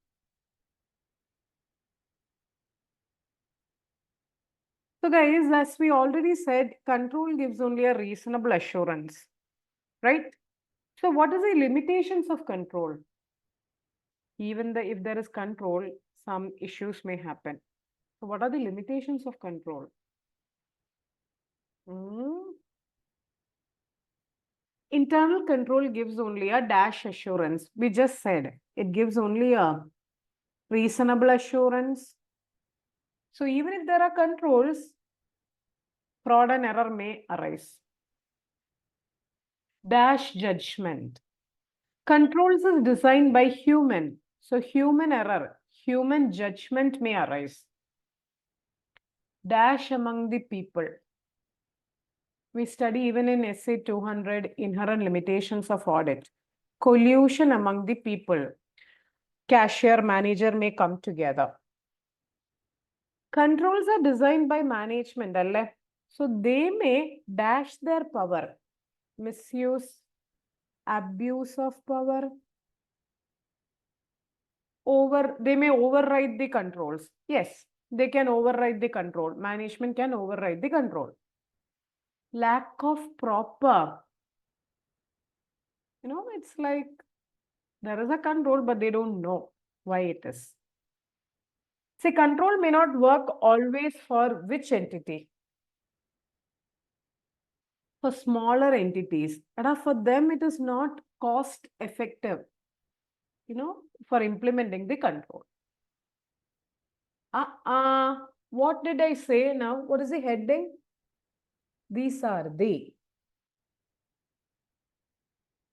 So guys, as we already said, control gives only a reasonable assurance, right? So what is the limitations of control? Even if there is control, some issues may happen. So what are the limitations of control? Internal control gives only a dash assurance. We just said it gives only a reasonable assurance. So even if there are controls, fraud and error may arise. Dash judgment. Controls is designed by human. So human error, human judgment may arise. Dash among the people. We study even in essay 200 inherent limitations of audit. Collusion among the people. Cashier, manager may come together. Controls are designed by management, so they may dash their power. Misuse, abuse of power. They may override the controls. Yes, they can override the control. Management can override the control. Lack of proper. It's like there is a control, but they don't know why it is. See, control may not work always for which entity? For smaller entities. And for them, it is not cost effective, for implementing the control. What did I say now? What is the heading? These are the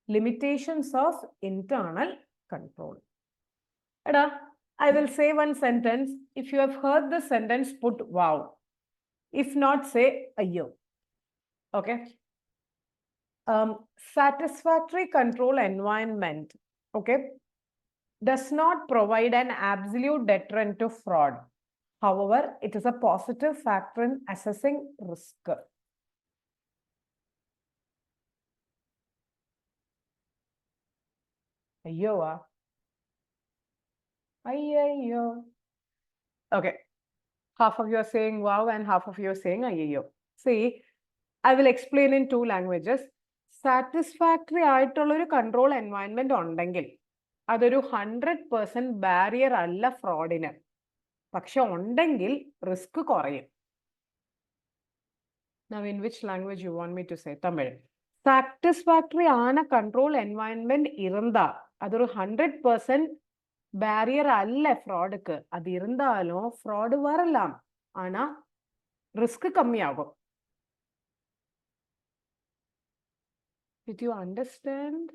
limitations of internal control. I will say one sentence. If you have heard the sentence, put wow. If not, say ayyo. Okay. Satisfactory control environment, okay, does not provide an absolute deterrent to fraud. However, it is a positive factor in assessing risk. Ayyo. Okay. Half of you are saying wow and half of you are saying ayyo. See, I will explain in 2 languages. Satisfactory ആയിട്ടുള്ള control environment ഉണ്ടെങ്കിൽ അതൊരു 100% barrier അല്ല ഫ്രോഡിന്. പക്ഷെ ഉണ്ടെങ്കിൽ risk കുറയും. Now, in which language you want me to say? Tamil. Satisfactory ஆன control environment இருந்தா அது ஒரு 100% barrier அல்ல ஃப்ராடுக்கு. அது இருந்தாலும் ஃப்ராடு வரலாம். ஆனா ரிஸ்க் கம்மியாகும். Did you understand?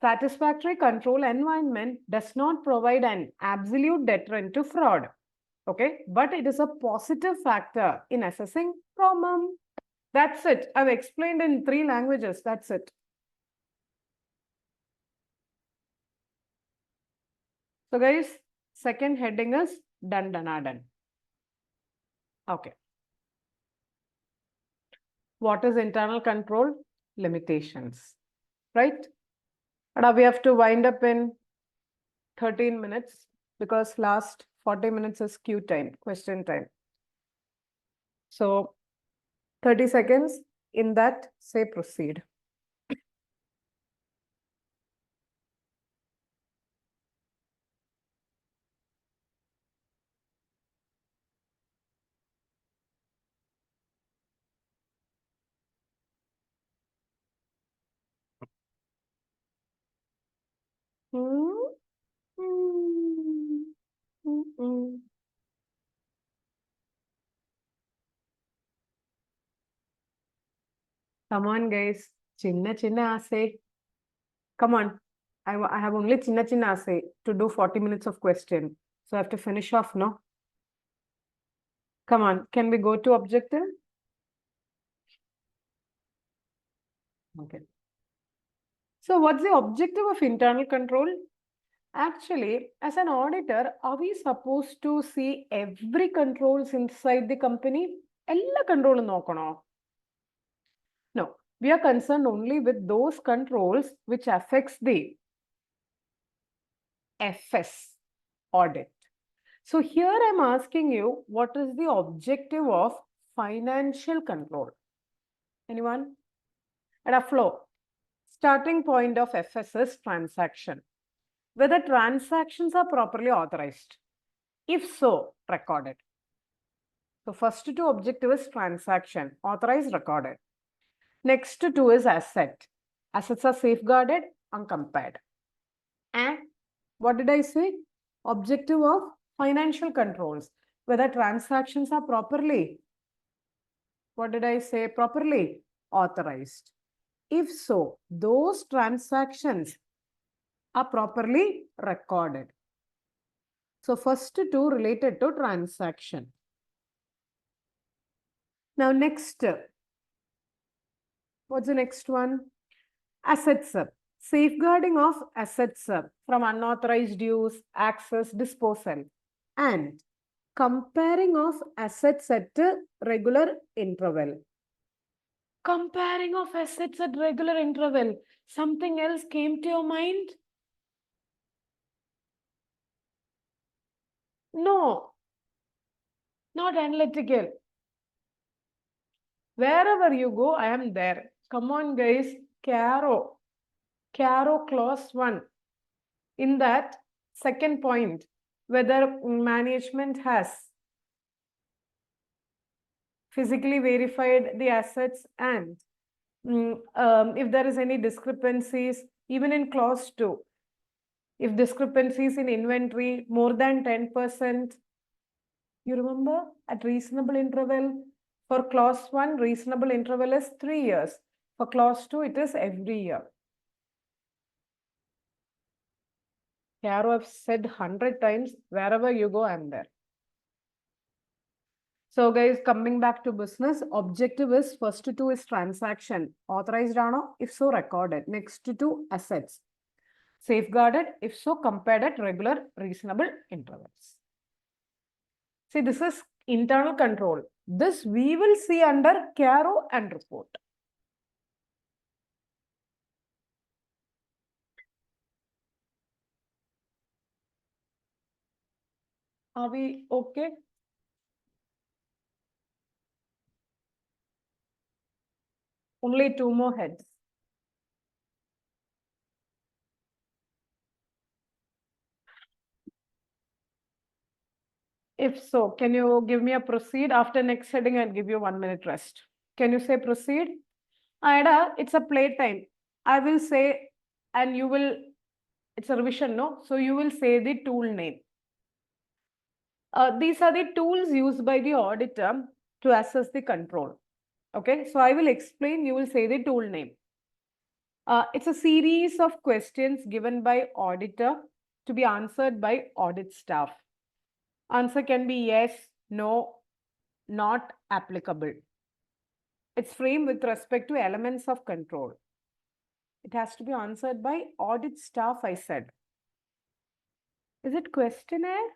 Satisfactory control environment does not provide an absolute deterrent to fraud. Okay, but it is a positive factor in assessing problem. That's it. I've explained in 3 languages. That's it. So guys, second heading is done. Okay. What is internal control? Limitations, right? And we have to wind up in 13 minutes because last 40 minutes is Q time, question time. So 30 seconds, in that, say proceed. Come on, guys. Chinna aase. Come on. I have only chinna aase to do 40 minutes of question. So I have to finish off, no? Come on. Can we go to objective? Okay. So what's the objective of internal control? Actually, as an auditor, are we supposed to see every controls inside the company? Ella control nokano? No, we are concerned only with those controls which affects the FS audit. So here I'm asking you, what is the objective of financial control? Anyone? At a flow. Starting point of FS is transaction. Whether transactions are properly authorized. If so, recorded. So first two objective is transaction, authorized, recorded. Next two is asset. Assets are safeguarded, uncompared. And what did I say? Objective of financial controls. Whether transactions are properly, what did I say? Properly authorized. If so, those transactions are properly recorded. So first two related to transaction. Now next, what's the next one? Assets. Safeguarding of assets from unauthorized use, access, disposal. And comparing of assets at regular interval. Comparing of assets at regular interval. Something else came to your mind? No, not analytical. Wherever you go, I am there. Come on, guys. Caro clause 1. In that second point, whether management has physically verified the assets and if there is any discrepancies, even in clause 2, if discrepancies in inventory more than 10%, you remember at reasonable interval. For clause 1, reasonable interval is 3 years. For clause 2, it is every year. Caro, I've said 100 times, wherever you go, I'm there. So guys, coming back to business, objective is first two is transaction. Authorized ano? If so, recorded. Next two, assets. Safeguarded. If so, compared at regular, reasonable intervals. See, this is internal control. This we will see under Caro and report. Are we okay? Only 2 more heads. If so, can you give me a proceed? After next heading, I'll give you 1 minute rest. Can you say proceed? Aida, it's a playtime. I will say, and you will, it's a revision, no? So you will say the tool name. These are the tools used by the auditor to assess the control. Okay, so I will explain, you will say the tool name. It's a series of questions given by auditor to be answered by audit staff. Answer can be yes, no, not applicable. It's framed with respect to elements of control. It has to be answered by audit staff, I said. Is it questionnaire?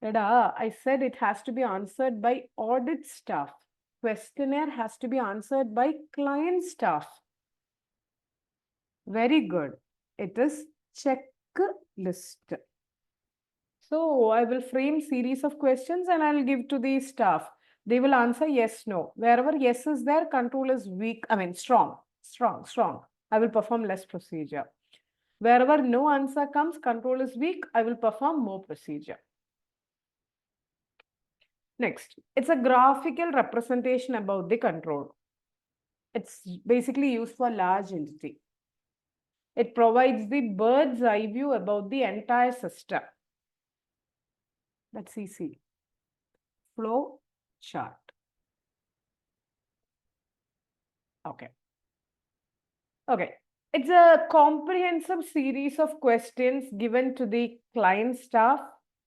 I said it has to be answered by audit staff. Questionnaire has to be answered by client staff. Very good. It is checklist. So I will frame series of questions and I'll give to the staff. They will answer yes, no. Wherever yes is there, control is weak. I mean, strong. I will perform less procedure. Wherever no answer comes, control is weak, I will perform more procedure. Next, it's a graphical representation about the control. It's basically used for large entity. It provides the bird's eye view about the entire system. That's easy. Flow chart. Okay. It's a comprehensive series of questions given to the client staff.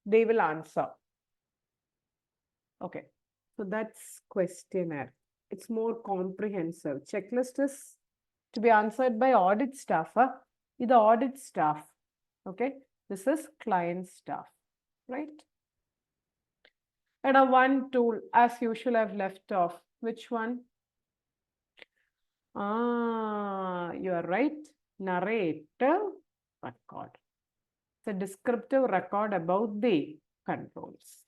They will answer. Okay. So that's questionnaire. It's more comprehensive. Checklist is to be answered by audit staff. The audit staff. Okay. This is client staff. Right? And a one tool, as usual, I've left off. Which one? You are right. Narrative record. It's a descriptive record about the controls.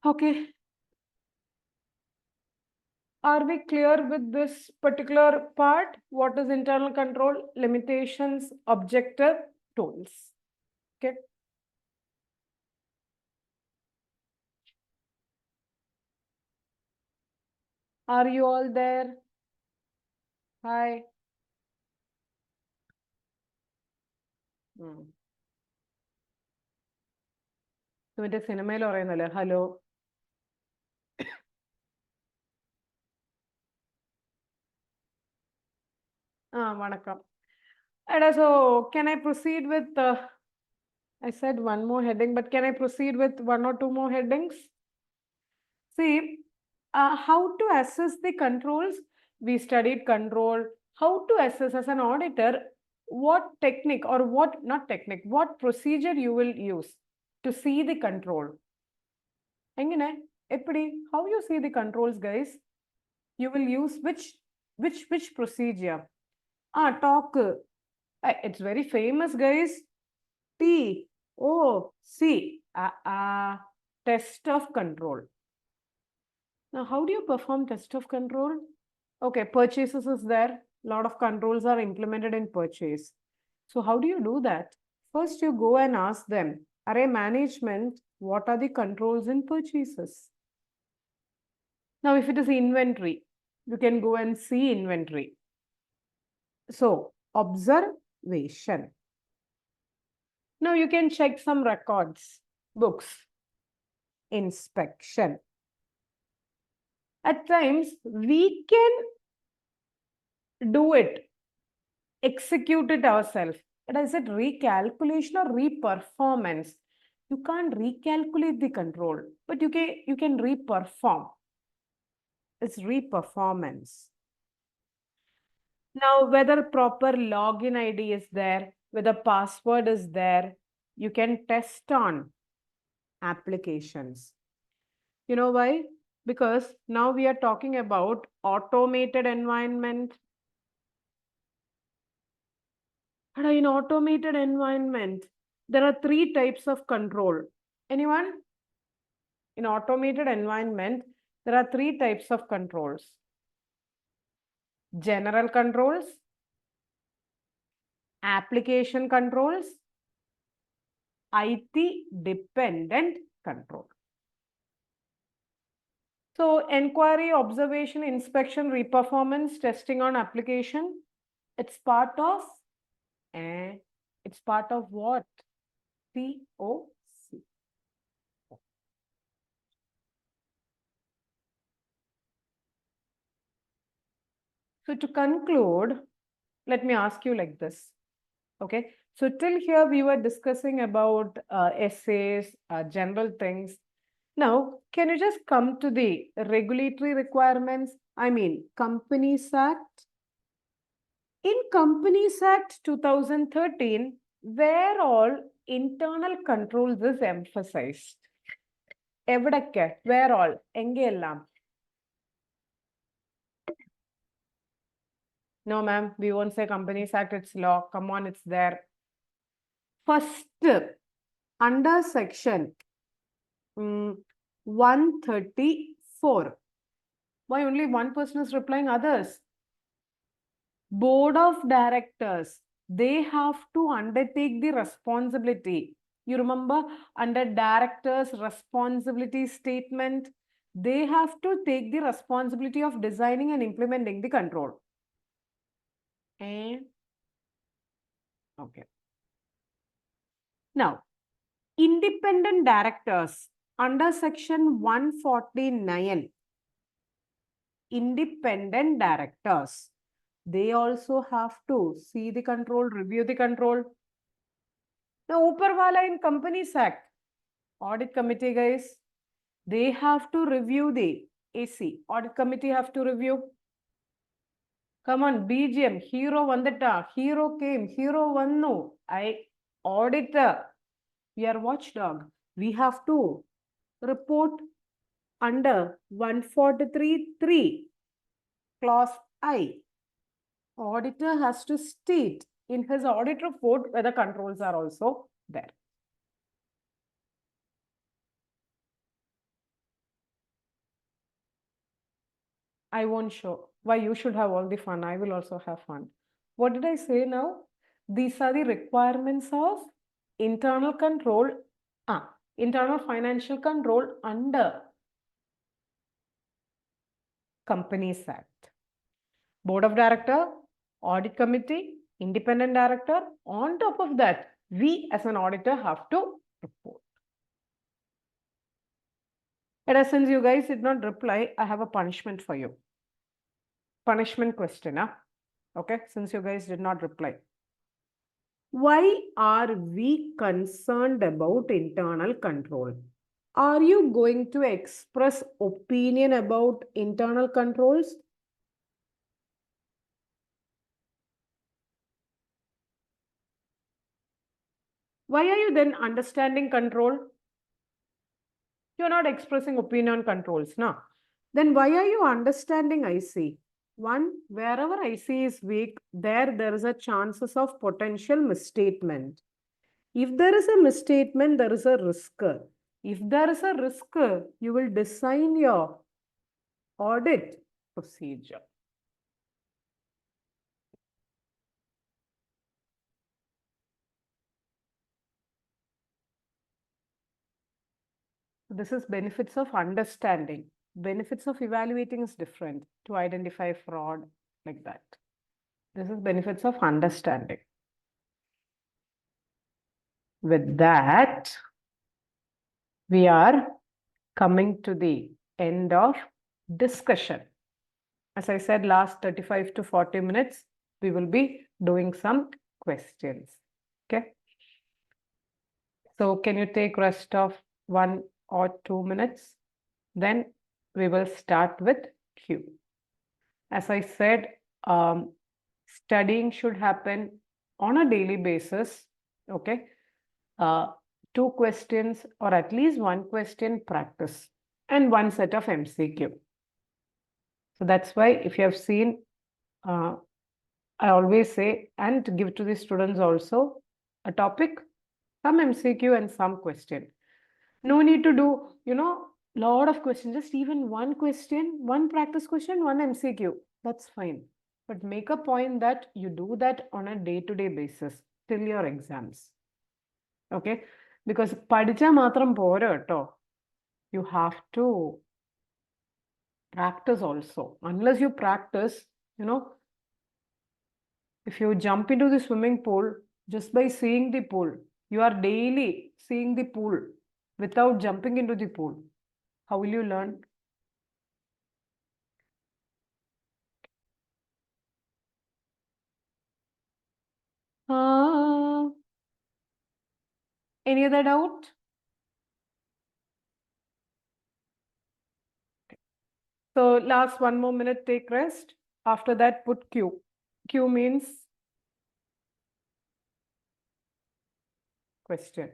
Okay. Are we clear with this particular part? What is internal control? Limitations, objective, tools. Okay. Are you all there? Hi. മറ്റേ സിനിമയിൽ പറയുന്നല്ലേ hello വണക്കം so can I proceed with I said one more heading, but can I proceed with one or two more headings? See, how to assess the controls. We studied control. How to assess as an auditor, what technique or what, not technique, what procedure you will use to see the control. How you see the controls, guys? You will use which procedure? Talk. It's very famous, guys. TOC. Test of control. Now, how do you perform test of control? Okay, purchases is there. A lot of controls are implemented in purchase. So how do you do that? First, you go and ask them, array management, what are the controls in purchases? Now, if it is inventory, you can go and see inventory. So, observation. Now, you can check some records, books, inspection. At times, we can do it, execute it ourselves. Is it recalculation or reperformance? You can't recalculate the control, but you can reperform. It's reperformance. Now, whether proper login ID is there, whether password is there, you can test on applications. You know why? Because now we are talking about automated environment. And in automated environment, there are 3 types of control. Anyone? In automated environment, there are three types of controls. General controls, application controls, IT dependent control. So inquiry, observation, inspection, reperformance, testing on application, it's part of what? POC. So to conclude, let me ask you like this. Okay, so till here we were discussing about essays, general things. Now, can you just come to the regulatory requirements? I mean, Companies Act. In Companies Act 2013, where all internal controls is emphasized? എവിടൊക്കെ? Where all? എങ്കെല്ലാം? No, ma'am, we won't say Companies Act, it's law. Come on, it's there. First, under section 134. Why only one person is replying? Others. Board of directors, they have to undertake the responsibility. You remember under directors' responsibility statement, they have to take the responsibility of designing and implementing the control. And okay. Now, independent directors under section 149, independent directors, they also have to see the control, review the control. Now, Uparwala in Companies Act, audit committee guys, they have to review the AC. Audit committee have to review. Come on, BGM, hero vandata, hero came, hero vannu. Auditor, we are watchdog. We have to report under 143.3, clause I. Auditor has to state in his audit report whether controls are also there. I won't show. Why? You should have all the fun. I will also have fun. What did I say now? These are the requirements of internal control, internal financial control under Companies Act. Board of Director, Audit Committee, Independent Director. On top of that, we as an auditor have to report. And since you guys did not reply, I have a punishment for you. Punishment question, okay? Since you guys did not reply. Why are we concerned about internal control? Are you going to express opinion about internal controls? Why are you then understanding control? You're not expressing opinion on controls, no? Then why are you understanding IC? One, wherever IC is weak, there is a chances of potential misstatement. If there is a misstatement, there is a risk. If there is a risk, you will design your audit procedure. This is benefits of understanding. Benefits of evaluating is different to identify fraud like that. This is benefits of understanding. With that, we are coming to the end of discussion. As I said, last 35 to 40 minutes, we will be doing some questions. Okay. So can you take rest of 1 or 2 minutes? Then we will start with Q. As I said, studying should happen on a daily basis. Okay. 2 questions or at least 1 question practice and 1 set of MCQ. So that's why if you have seen, I always say, and to give to the students also a topic, some MCQ and some question. No need to do, lot of questions, just even one question, one practice question, one MCQ. That's fine. But make a point that you do that on a day-to-day basis till your exams. Okay? Because പഠിച്ചാൽ മാത്രം പോരാ കേട്ടോ. You have to practice also. Unless you practice, if you jump into the swimming pool just by seeing the pool, you are daily seeing the pool without jumping into the pool. How will you learn? Any other doubt? So last 1 more minute, take rest. After that, put Q. Q means question.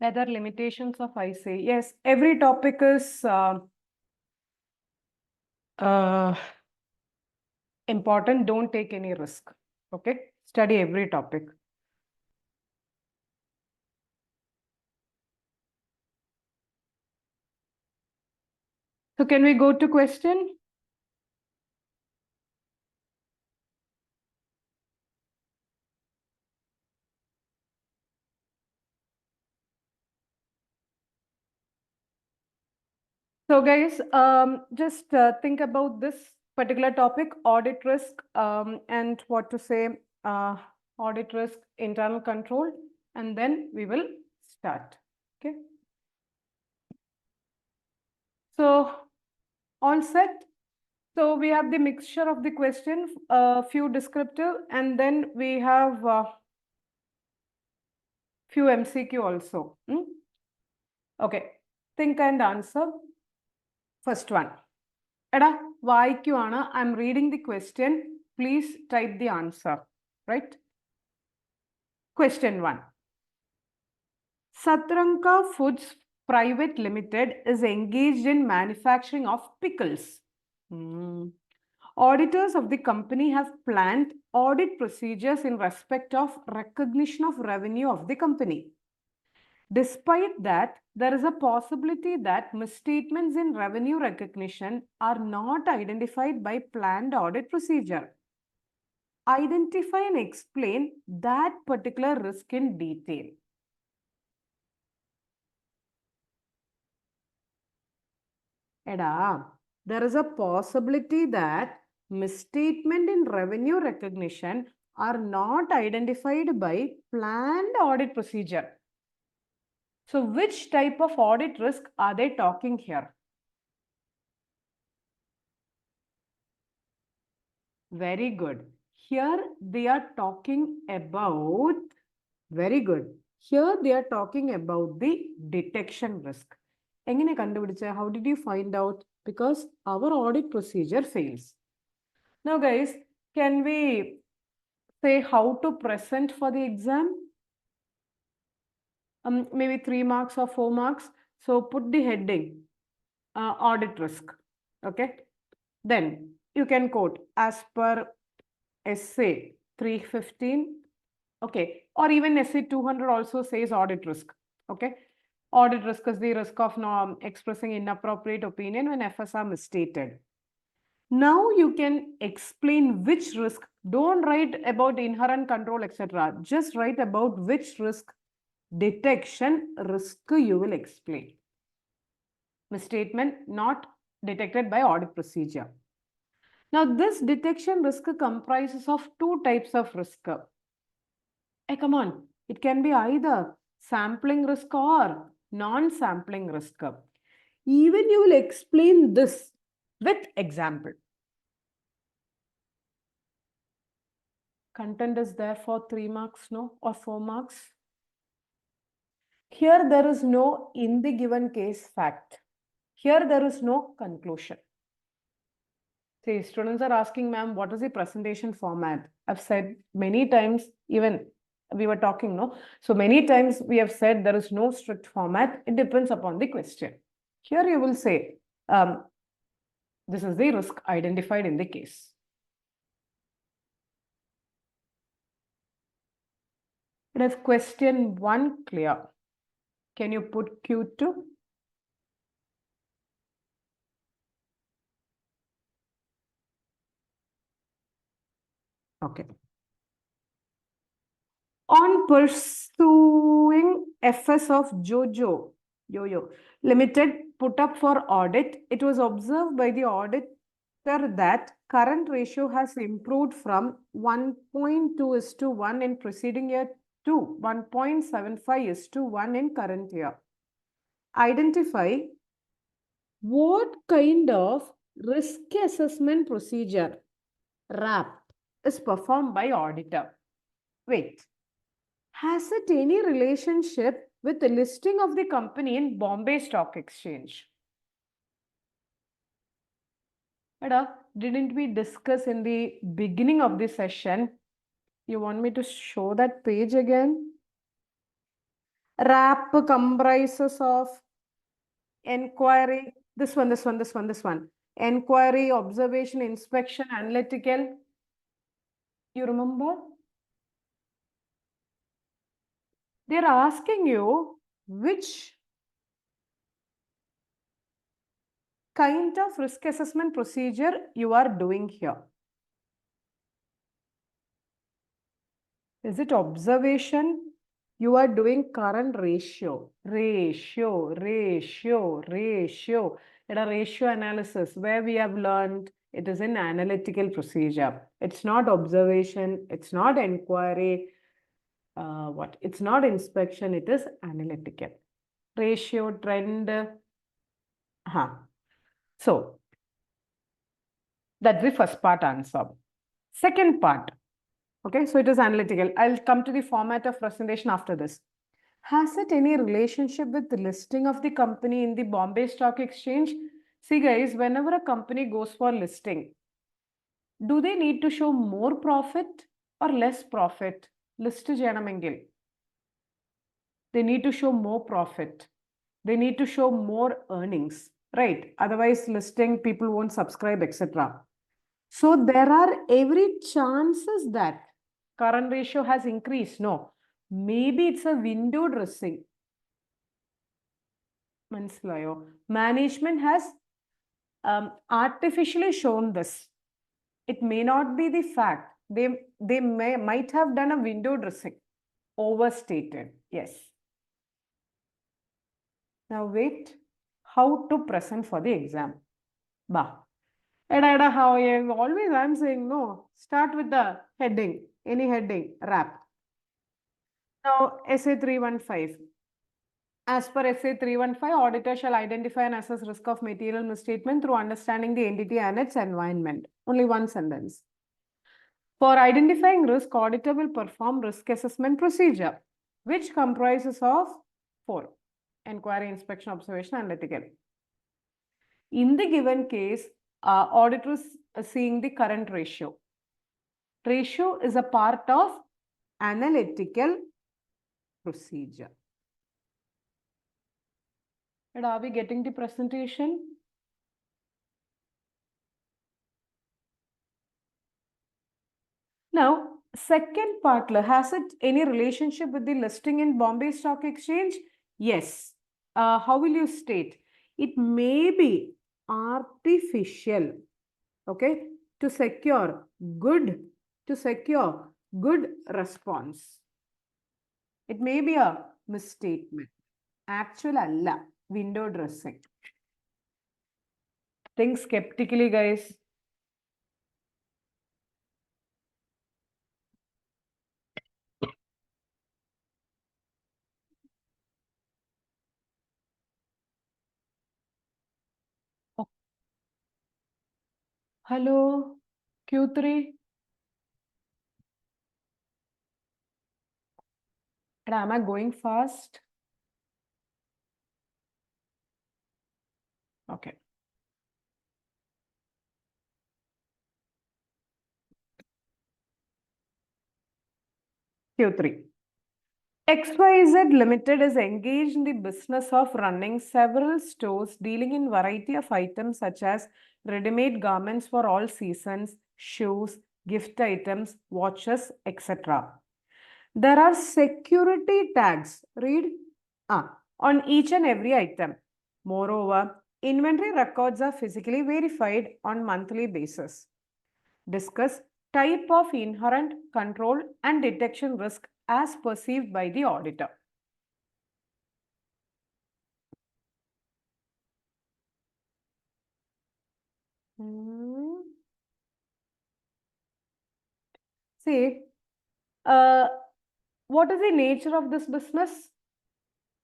Whether limitations of IC. Yes, every topic is important. Don't take any risk. Okay, study every topic. So can we go to question? So guys, just think about this particular topic, audit risk, and what to say, audit risk, internal control, and then we will start. Okay. So all set. So we have the mixture of the question, few descriptive, and then we have few MCQ also. Okay. Think and answer. First one. Eda, vaikkuvaanu. I'm reading the question. Please type the answer. Right? Question 1. Satranka Foods Private Limited is engaged in manufacturing of pickles. Auditors of the company have planned audit procedures in respect of recognition of revenue of the company. Despite that, there is a possibility that misstatements in revenue recognition are not identified by planned audit procedure. Identify and explain that particular risk in detail. There is a possibility that misstatement in revenue recognition are not identified by planned audit procedure. So which type of audit risk are they talking here? Very good. Here they are talking about, very good. Here they are talking about the detection risk. How did you find out? Because our audit procedure fails. Now guys, can we say how to present for the exam? Maybe 3 marks or 4 marks. So put the heading, audit risk. Okay. Then you can quote as per essay 315. Okay. Or even essay 200 also says audit risk. Okay. Audit risk is the risk of expressing inappropriate opinion when FSR misstated. Now you can explain which risk. Don't write about inherent control, etc. Just write about which risk detection risk you will explain. Misstatement not detected by audit procedure. Now this detection risk comprises of 2 types of risk. Hey, come on. It can be either sampling risk or non-sampling risk. Even you will explain this with example. Content is there for 3 marks, no, or 4 marks. Here there is no in the given case fact. Here there is no conclusion. See, students are asking, ma'am, what is the presentation format? I've said many times, even we were talking, no? So many times we have said there is no strict format. It depends upon the question. Here you will say, this is the risk identified in the case. It is question 1 clear. Can you put Q2? Okay. On pursuing FS of Jojo Limited put up for audit, it was observed by the auditor that current ratio has improved from 1.2:1 in preceding year to 1.75:1 in current year. Identify what kind of risk assessment procedure RAP is performed by auditor. Wait. Has it any relationship with the listing of the company in Bombay Stock Exchange? Didn't we discuss in the beginning of the session? You want me to show that page again? RAP comprises of inquiry, this one. Inquiry, observation, inspection, analytical. You remember? They're asking you which kind of risk assessment procedure you are doing here. Is it observation? You are doing current ratio. In a ratio analysis where we have learned it is an analytical procedure. It's not observation. It's not inquiry. It's not inspection. It is analytical. Ratio, trend. So, that's the first part answer. Second part. Okay, so it is analytical. I'll come to the format of presentation after this. Has it any relationship with the listing of the company in the Bombay Stock Exchange? See guys, whenever a company goes for listing, do they need to show more profit or less profit? List cheyanamengil. They need to show more profit. They need to show more earnings, right? Otherwise, listing people won't subscribe, etc. So there are every chances that current ratio has increased. No, maybe it's a window dressing. Management has artificially shown this. It may not be the fact. They might have done a window dressing. Overstated. Yes. Now wait. How to present for the exam? How always I'm saying no. Start with the heading. Any heading. RAP. Now essay 315. As per essay 315, auditor shall identify and assess risk of material misstatement through understanding the entity and its environment. Only one sentence. For identifying risk, auditor will perform risk assessment procedure, which comprises of 4. Inquiry, inspection, observation, analytical. In the given case, auditor is seeing the current ratio. Ratio is a part of analytical procedure. And are we getting the presentation? Now, second part, has it any relationship with the listing in Bombay Stock Exchange? Yes. How will you state? It may be artificial, okay, to secure good response. It may be a misstatement. Actual alla, window dressing. Think skeptically, guys. Hello, Q3. And am I going fast? Okay. Q3. XYZ Limited is engaged in the business of running several stores dealing in variety of items such as ready-made garments for all seasons, shoes, gift items, watches, etc. There are security tags, read, on each and every item. Moreover, inventory records are physically verified on monthly basis. Discuss type of inherent control and detection risk as perceived by the auditor. See, what is the nature of this business?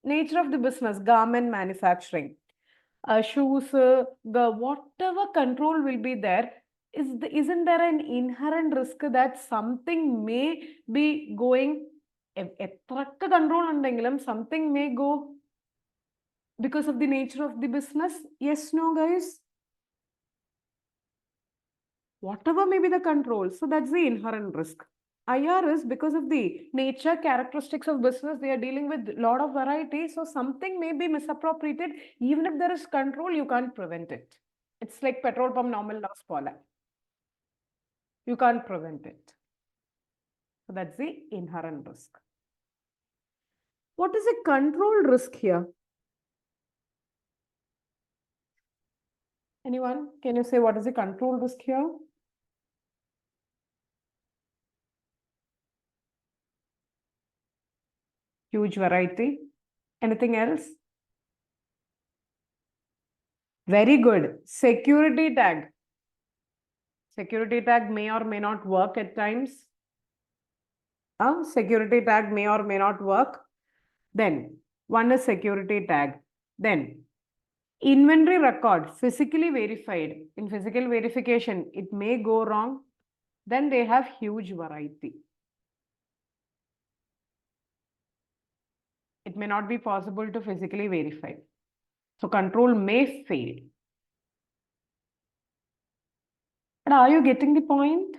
Nature of the business, garment manufacturing. Shoes, whatever control will be there, isn't there an inherent risk that something may be going, control undengilam, something may go because of the nature of the business? Yes, no, guys? Whatever may be the control, so that's the inherent risk. IR is because of the nature characteristics of business, they are dealing with a lot of variety. So something may be misappropriated. Even if there is control, you can't prevent it. It's like petrol pump normal loss pola. You can't prevent it. So that's the inherent risk. What is a control risk here? Anyone? Can you say what is the control risk here? Huge variety. Anything else? Very good. Security tag. Security tag may or may not work at times. Security tag may or may not work. Then one is security tag. Then inventory record physically verified. In physical verification, it may go wrong. Then they have huge variety. It may not be possible to physically verify. So control may fail. But are you getting the point?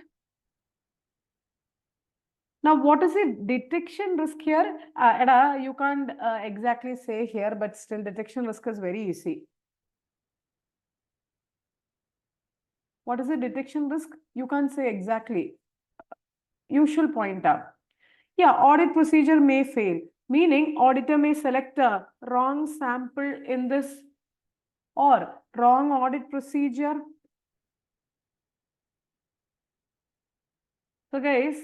Now, what is the detection risk here? You can't exactly say here, but still detection risk is very easy. What is the detection risk? You can't say exactly. You should point out. Yeah, audit procedure may fail, meaning auditor may select a wrong sample in this or wrong audit procedure. So guys,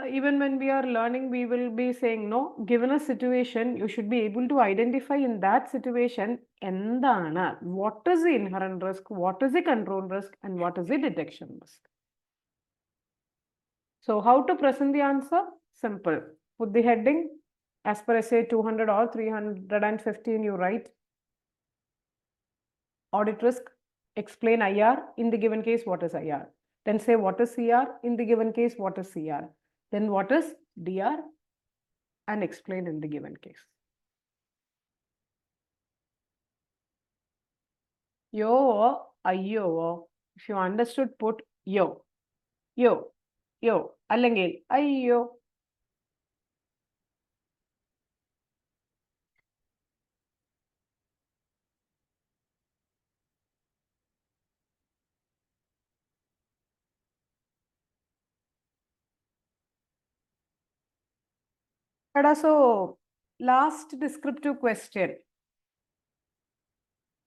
even when we are learning, we will be saying, no, given a situation, you should be able to identify in that situation, what is the inherent risk, what is the control risk, and what is the detection risk. So how to present the answer? Simple. Put the heading, as per say 200 or 315, you write. Audit risk, explain IR, in the given case, what is IR? Then say what is CR, in the given case, what is CR? Then what is DR, and explain in the given case. Yo, ayyo. If you understood, put yo, yo, yo, allengil, ayyo. So, last descriptive question.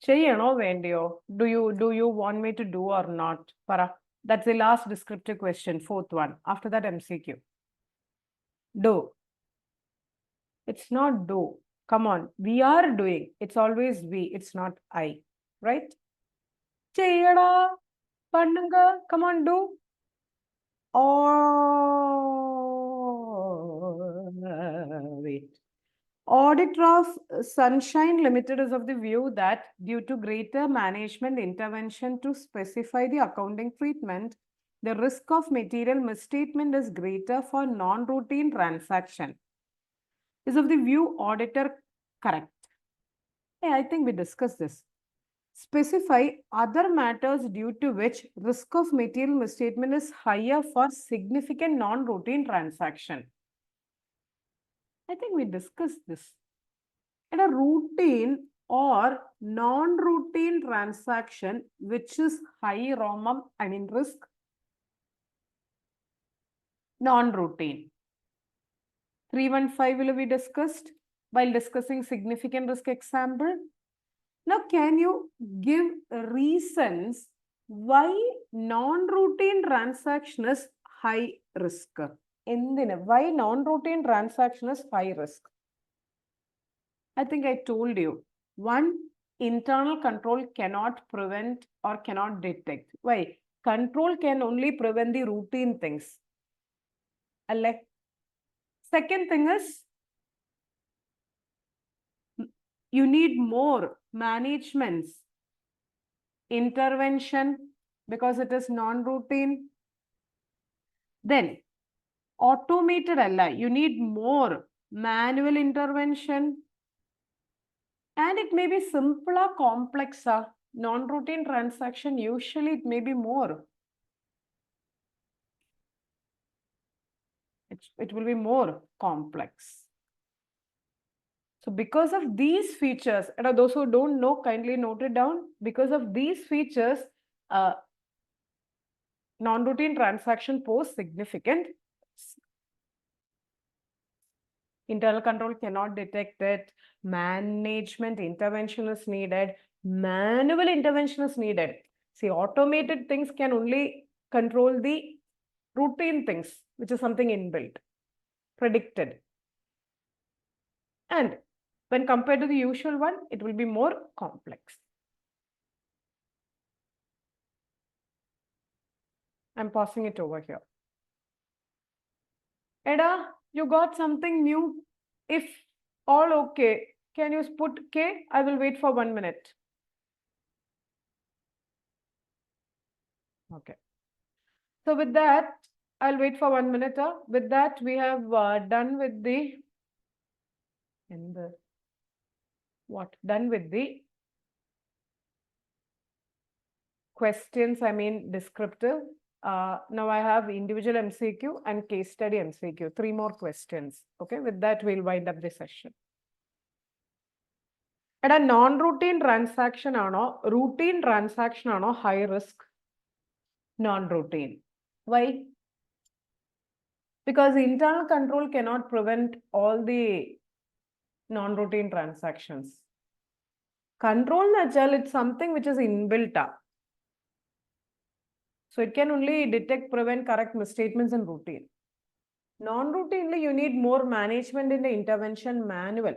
Cheyano vendiyo. Do you want me to do or not? Para. That's the last descriptive question, fourth one. After that, MCQ. Do. It's not do. Come on. We are doing. It's always we. It's not I. Right? Cheyada. Pannunga. Come on, do. Or wait. Auditor of Sunshine Limited is of the view that due to greater management intervention to specify the accounting treatment, the risk of material misstatement is greater for non-routine transaction. Is of the view auditor correct? Hey, I think we discussed this. Specify other matters due to which risk of material misstatement is higher for significant non-routine transaction. I think we discussed this. And a routine or non-routine transaction which is high risk, non-routine. 315 will be discussed while discussing significant risk example. Now, can you give reasons why non-routine transaction is high risk? Why non-routine transaction is high risk? I think I told you. One, internal control cannot prevent or cannot detect. Why? Control can only prevent the routine things. Second thing is, you need more management's intervention because it is non-routine. Then, automated ally, you need more manual intervention. And it may be simpler, complex. Non-routine transaction, usually it may be more. It will be more complex. So because of these features, and those who don't know, kindly note it down. Because of these features, non-routine transaction pose significant. Internal control cannot detect it. Management intervention is needed. Manual intervention is needed. See, automated things can only control the routine things, which is something inbuilt, predicted. And when compared to the usual one, it will be more complex. I'm passing it over here. Eda, you got something new? If all okay, can you put K? I will wait for 1 minute. Okay. So with that, I'll wait for 1 minute. With that, we have done with the questions, I mean descriptive. Now I have individual MCQ and case study MCQ, 3 more questions. Okay, with that, we'll wind up the session. At a non-routine transaction, routine transaction, high risk, non-routine. Why? Because internal control cannot prevent all the non-routine transactions. Control natural, it's something which is inbuilt up. So it can only detect, prevent, correct misstatements in routine. Non-routinely, you need more management in the intervention manual.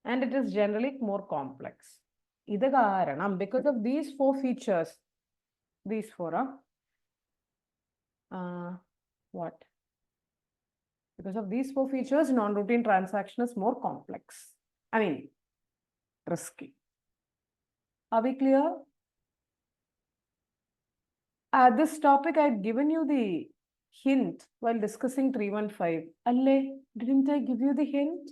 And it is generally more complex. Because of these 4 features, these 4, what? Because of these 4 features, non-routine transaction is more complex. I mean, risky. Are we clear? This topic, I've given you the hint while discussing 315. Alle, didn't I give you the hint?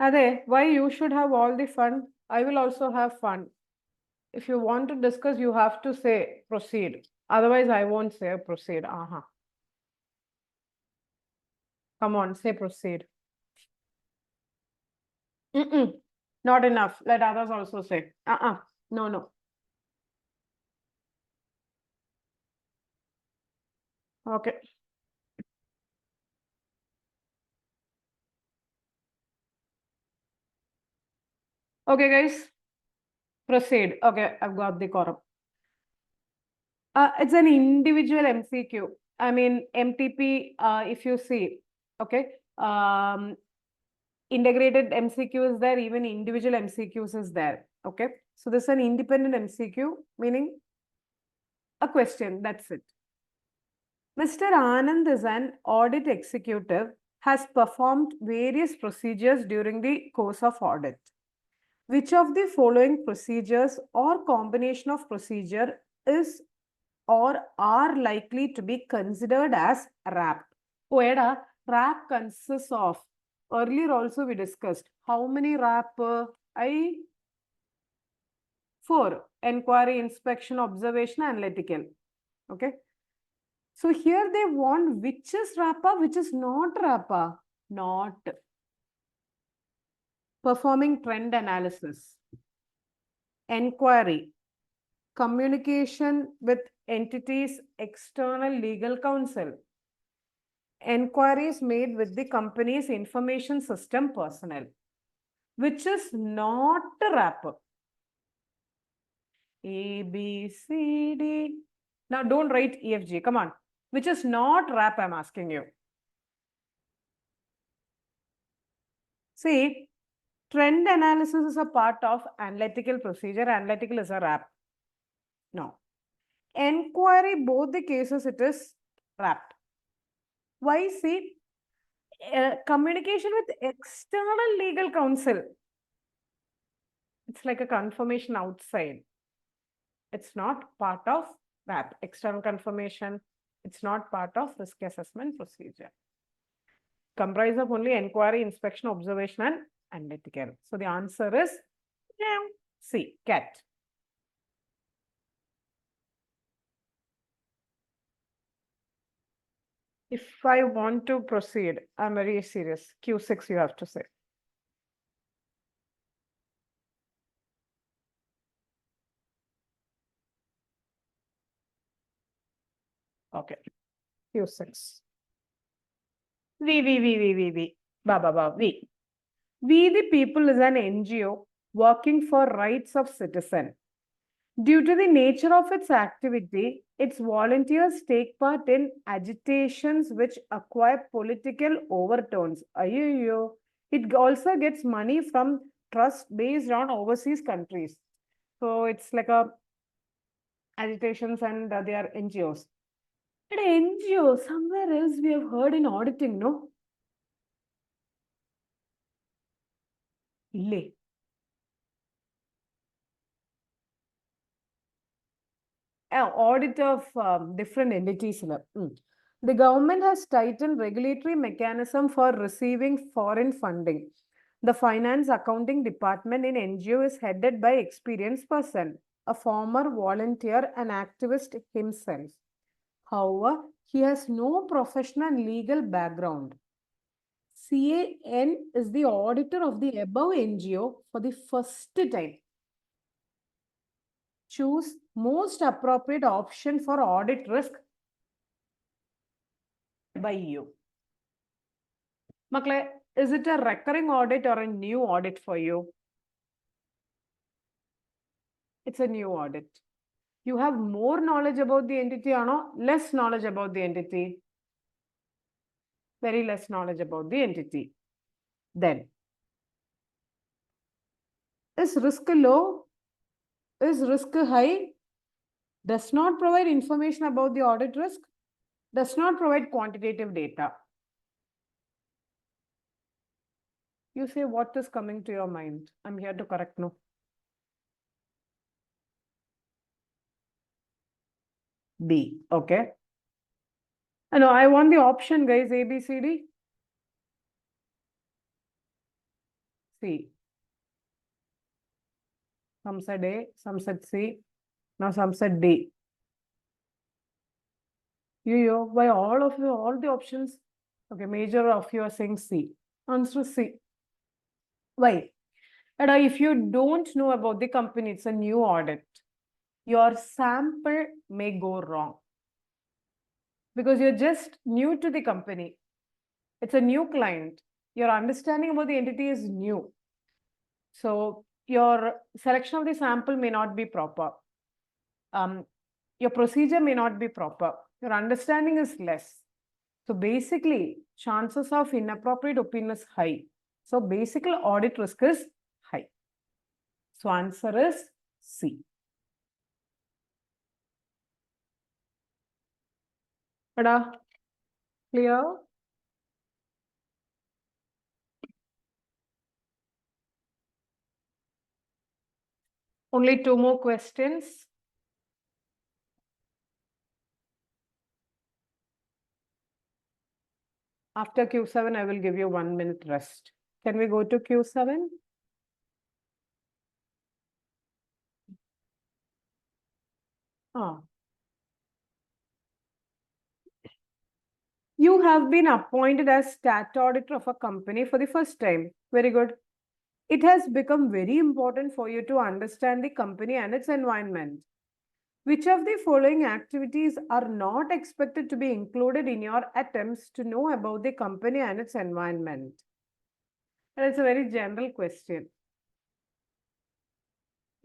Ade, why you should have all the fun? I will also have fun. If you want to discuss, you have to say proceed. Otherwise, I won't say proceed. Come on, say proceed. Not enough. Let others also say. No. Okay. Okay, guys. Proceed. Okay, I've got the quorum. It's an individual MCQ. I mean, MTP, if you see, okay. Integrated MCQ is there, even individual MCQs is there. Okay. So this is an independent MCQ, meaning a question, that's it. Mr. Anand is an audit executive, has performed various procedures during the course of audit. Which of the following procedures or combination of procedure is or are likely to be considered as RAP? Oeda, RAP consists of, earlier also we discussed, how many RAP? I 4, inquiry, inspection, observation, analytical. Okay. So here they want which is RAPA, which is not RAPA. Not. Performing trend analysis. Inquiry. Communication with entities, external legal counsel. Inquiries made with the company's information system personnel, which is not RAP. A, B, C, D. Now don't write EFG, come on. Which is not RAP, I'm asking you. See, trend analysis is a part of analytical procedure. Analytical is a RAP. No. Inquiry, both the cases, it is RAP. Why? See, communication with external legal counsel. It's like a confirmation outside. It's not part of RAP. External confirmation. It's not part of risk assessment procedure. Comprise of only inquiry, inspection, observation, and analytical. So the answer is C, cat. If I want to proceed, I'm very serious. Q6 you have to say. Okay. Q6. We. We the People is an NGO working for rights of citizen. Due to the nature of its activity, its volunteers take part in agitations which acquire political overtones. Ayyo. It also gets money from trust based on overseas countries. So it's like a agitations and they are NGOs. But NGO, somewhere else we have heard in auditing, no? Ille. Audit of different entities. The government has tightened regulatory mechanism for receiving foreign funding. The finance accounting department in NGO is headed by experienced person, a former volunteer and activist himself. However, he has no professional legal background. CAN is the auditor of the above NGO for the first time. Choose most appropriate option for audit risk by you. Makle, is it a recurring audit or a new audit for you? It's a new audit. You have more knowledge about the entity or no? Less knowledge about the entity? Very less knowledge about the entity. Then, is risk low? Is risk high? Does not provide information about the audit risk? Does not provide quantitative data. You say what is coming to your mind? I'm here to correct no. B. Okay. No, I want the option, guys. A, B, C, D. C. Some said A, some said C. Now some said D. Why all of you, all the options? Okay, major of you are saying C. Answer C. Why? And if you don't know about the company, it's a new audit. Your sample may go wrong. Because you're just new to the company. It's a new client. Your understanding about the entity is new. So your selection of the sample may not be proper. Your procedure may not be proper. Your understanding is less. So basically, chances of inappropriate opinion is high. So basically, audit risk is high. So answer is C. Ada, clear? Only 2 more questions. After Q7, I will give you 1 minute rest. Can we go to Q7? You have been appointed as stat auditor of a company for the first time. Very good. It has become very important for you to understand the company and its environment. Which of the following activities are not expected to be included in your attempts to know about the company and its environment? And it's a very general question.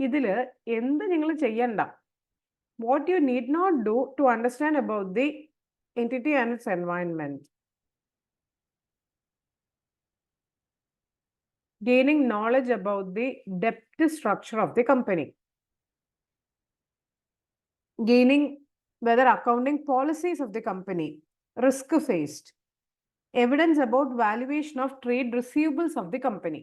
ഇതില് എന്ത് നിങ്ങൾ ചെയ്യണ്ട? What you need not do to understand about the entity and its environment? Gaining knowledge about the depth structure of the company. Gaining whether accounting policies of the company, risk faced, evidence about valuation of trade receivables of the company.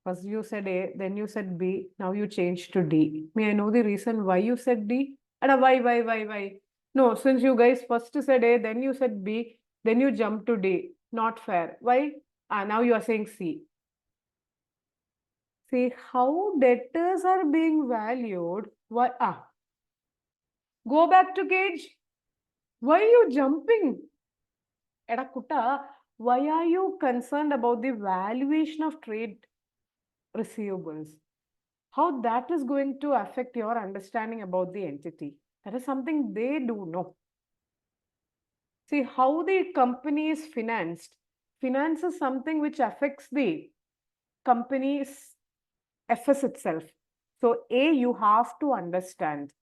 First you said A, then you said B, now you changed to D. May I know the reason why you said D? Ada, why? No, since you guys first said A, then you said B, then you jumped to D. Not fair. Why? Now you are saying C. See how debtors are being valued. Why? Go back to cage. Why are you jumping? Eda Kutta, why are you concerned about the valuation of trade receivables? How that is going to affect your understanding about the entity? That is something they do know. See how the company is financed. Finance is something which affects the company's FS itself. So A, you have to understand.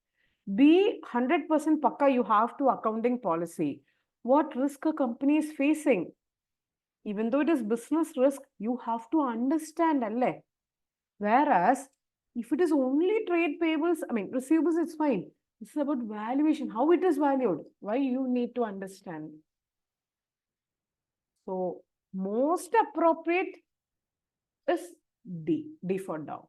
B, 100% pakka, you have to accounting policy. What risk a company is facing? Even though it is business risk, you have to understand, alle. Whereas, if it is only trade payables, I mean, receivables, it's fine. This is about valuation, how it is valued, why you need to understand. So, most appropriate is D for dog.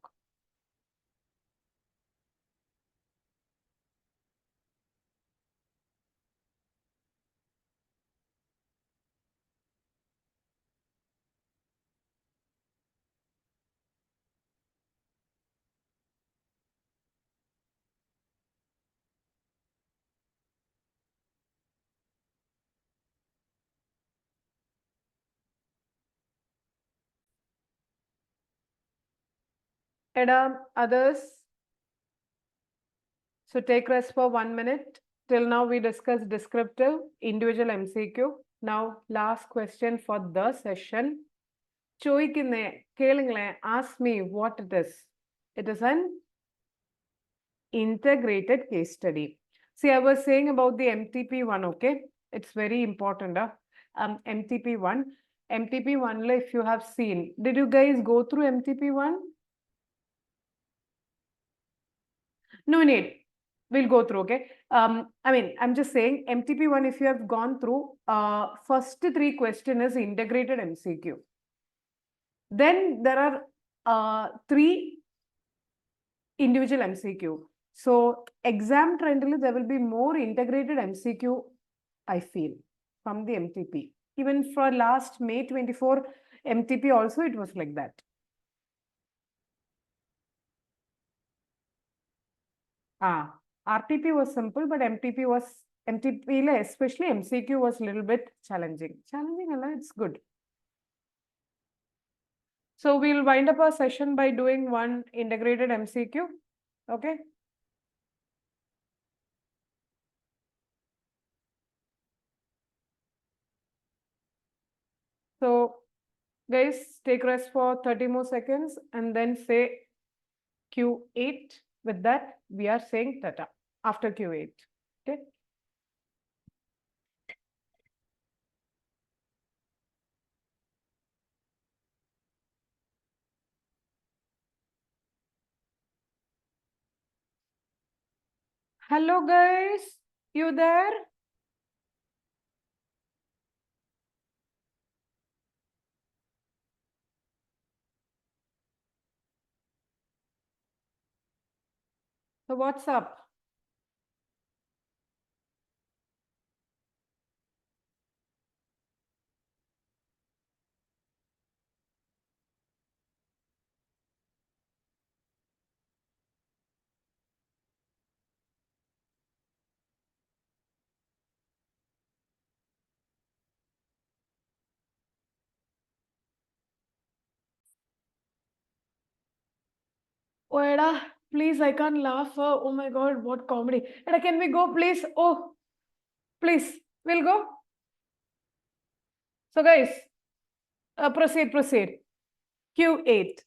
Adam, others? So take rest for 1 minute. Till now we discussed descriptive, individual MCQ. Now last question for the session. Ask me what it is. It is an integrated case study. See, I was saying about the MTP1, okay? It's very important. MTP1. MTP1, if you have seen, did you guys go through MTP1? No need. We'll go through, okay? I'm just saying MTP1, if you have gone through, first 3 question is integrated MCQ. Then there are 3 individual MCQ. So exam trend, there will be more integrated MCQ, I feel, from the MTP. Even for last May 24 MTP also, it was like that. RTP was simple, but MTP, especially MCQ, was a little bit challenging. It's good. So we'll wind up our session by doing one integrated MCQ. Okay. So guys, take rest for 30 more seconds and then say Q8. With that, we are saying tata after Q8. Okay. Hello, guys. You there? So what's up? Oh, Eda, please, I can't laugh. Oh my God, what comedy. Eda, can we go, please? Oh, please, we'll go. So, guys, proceed. Q8.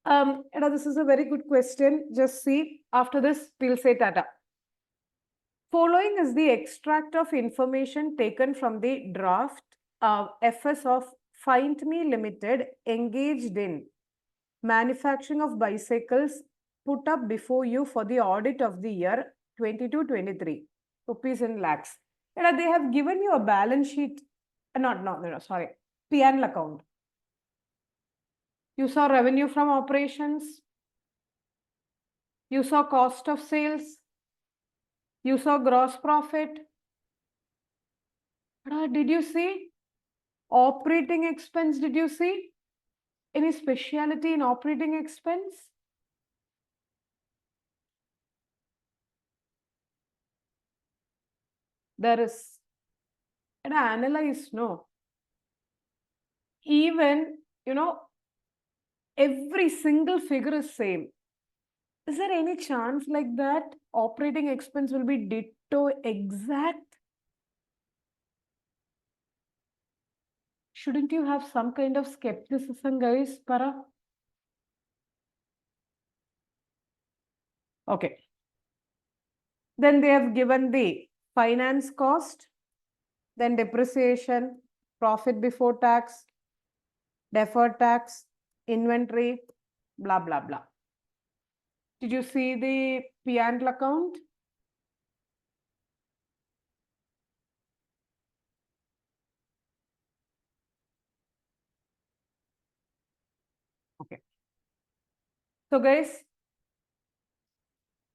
Eda, this is a very good question. Just see, after this, we'll say Tata. Following is the extract of information taken from the draft FS of Find Me Limited engaged in manufacturing of bicycles put up before you for the audit of the year 22-23, rupees in lakhs. And they have given you a balance sheet, sorry, P&L account. You saw revenue from operations. You saw cost of sales. You saw gross profit. Did you see operating expense? Did you see any speciality in operating expense? There is. And I analyze, no. Even, every single figure is same. Is there any chance like that operating expense will be ditto exact? Shouldn't you have some kind of skepticism, guys, Para? Okay. Then they have given the finance cost, then depreciation, profit before tax, deferred tax, inventory, blah, blah, blah. Did you see the P&L account? Okay. So, guys,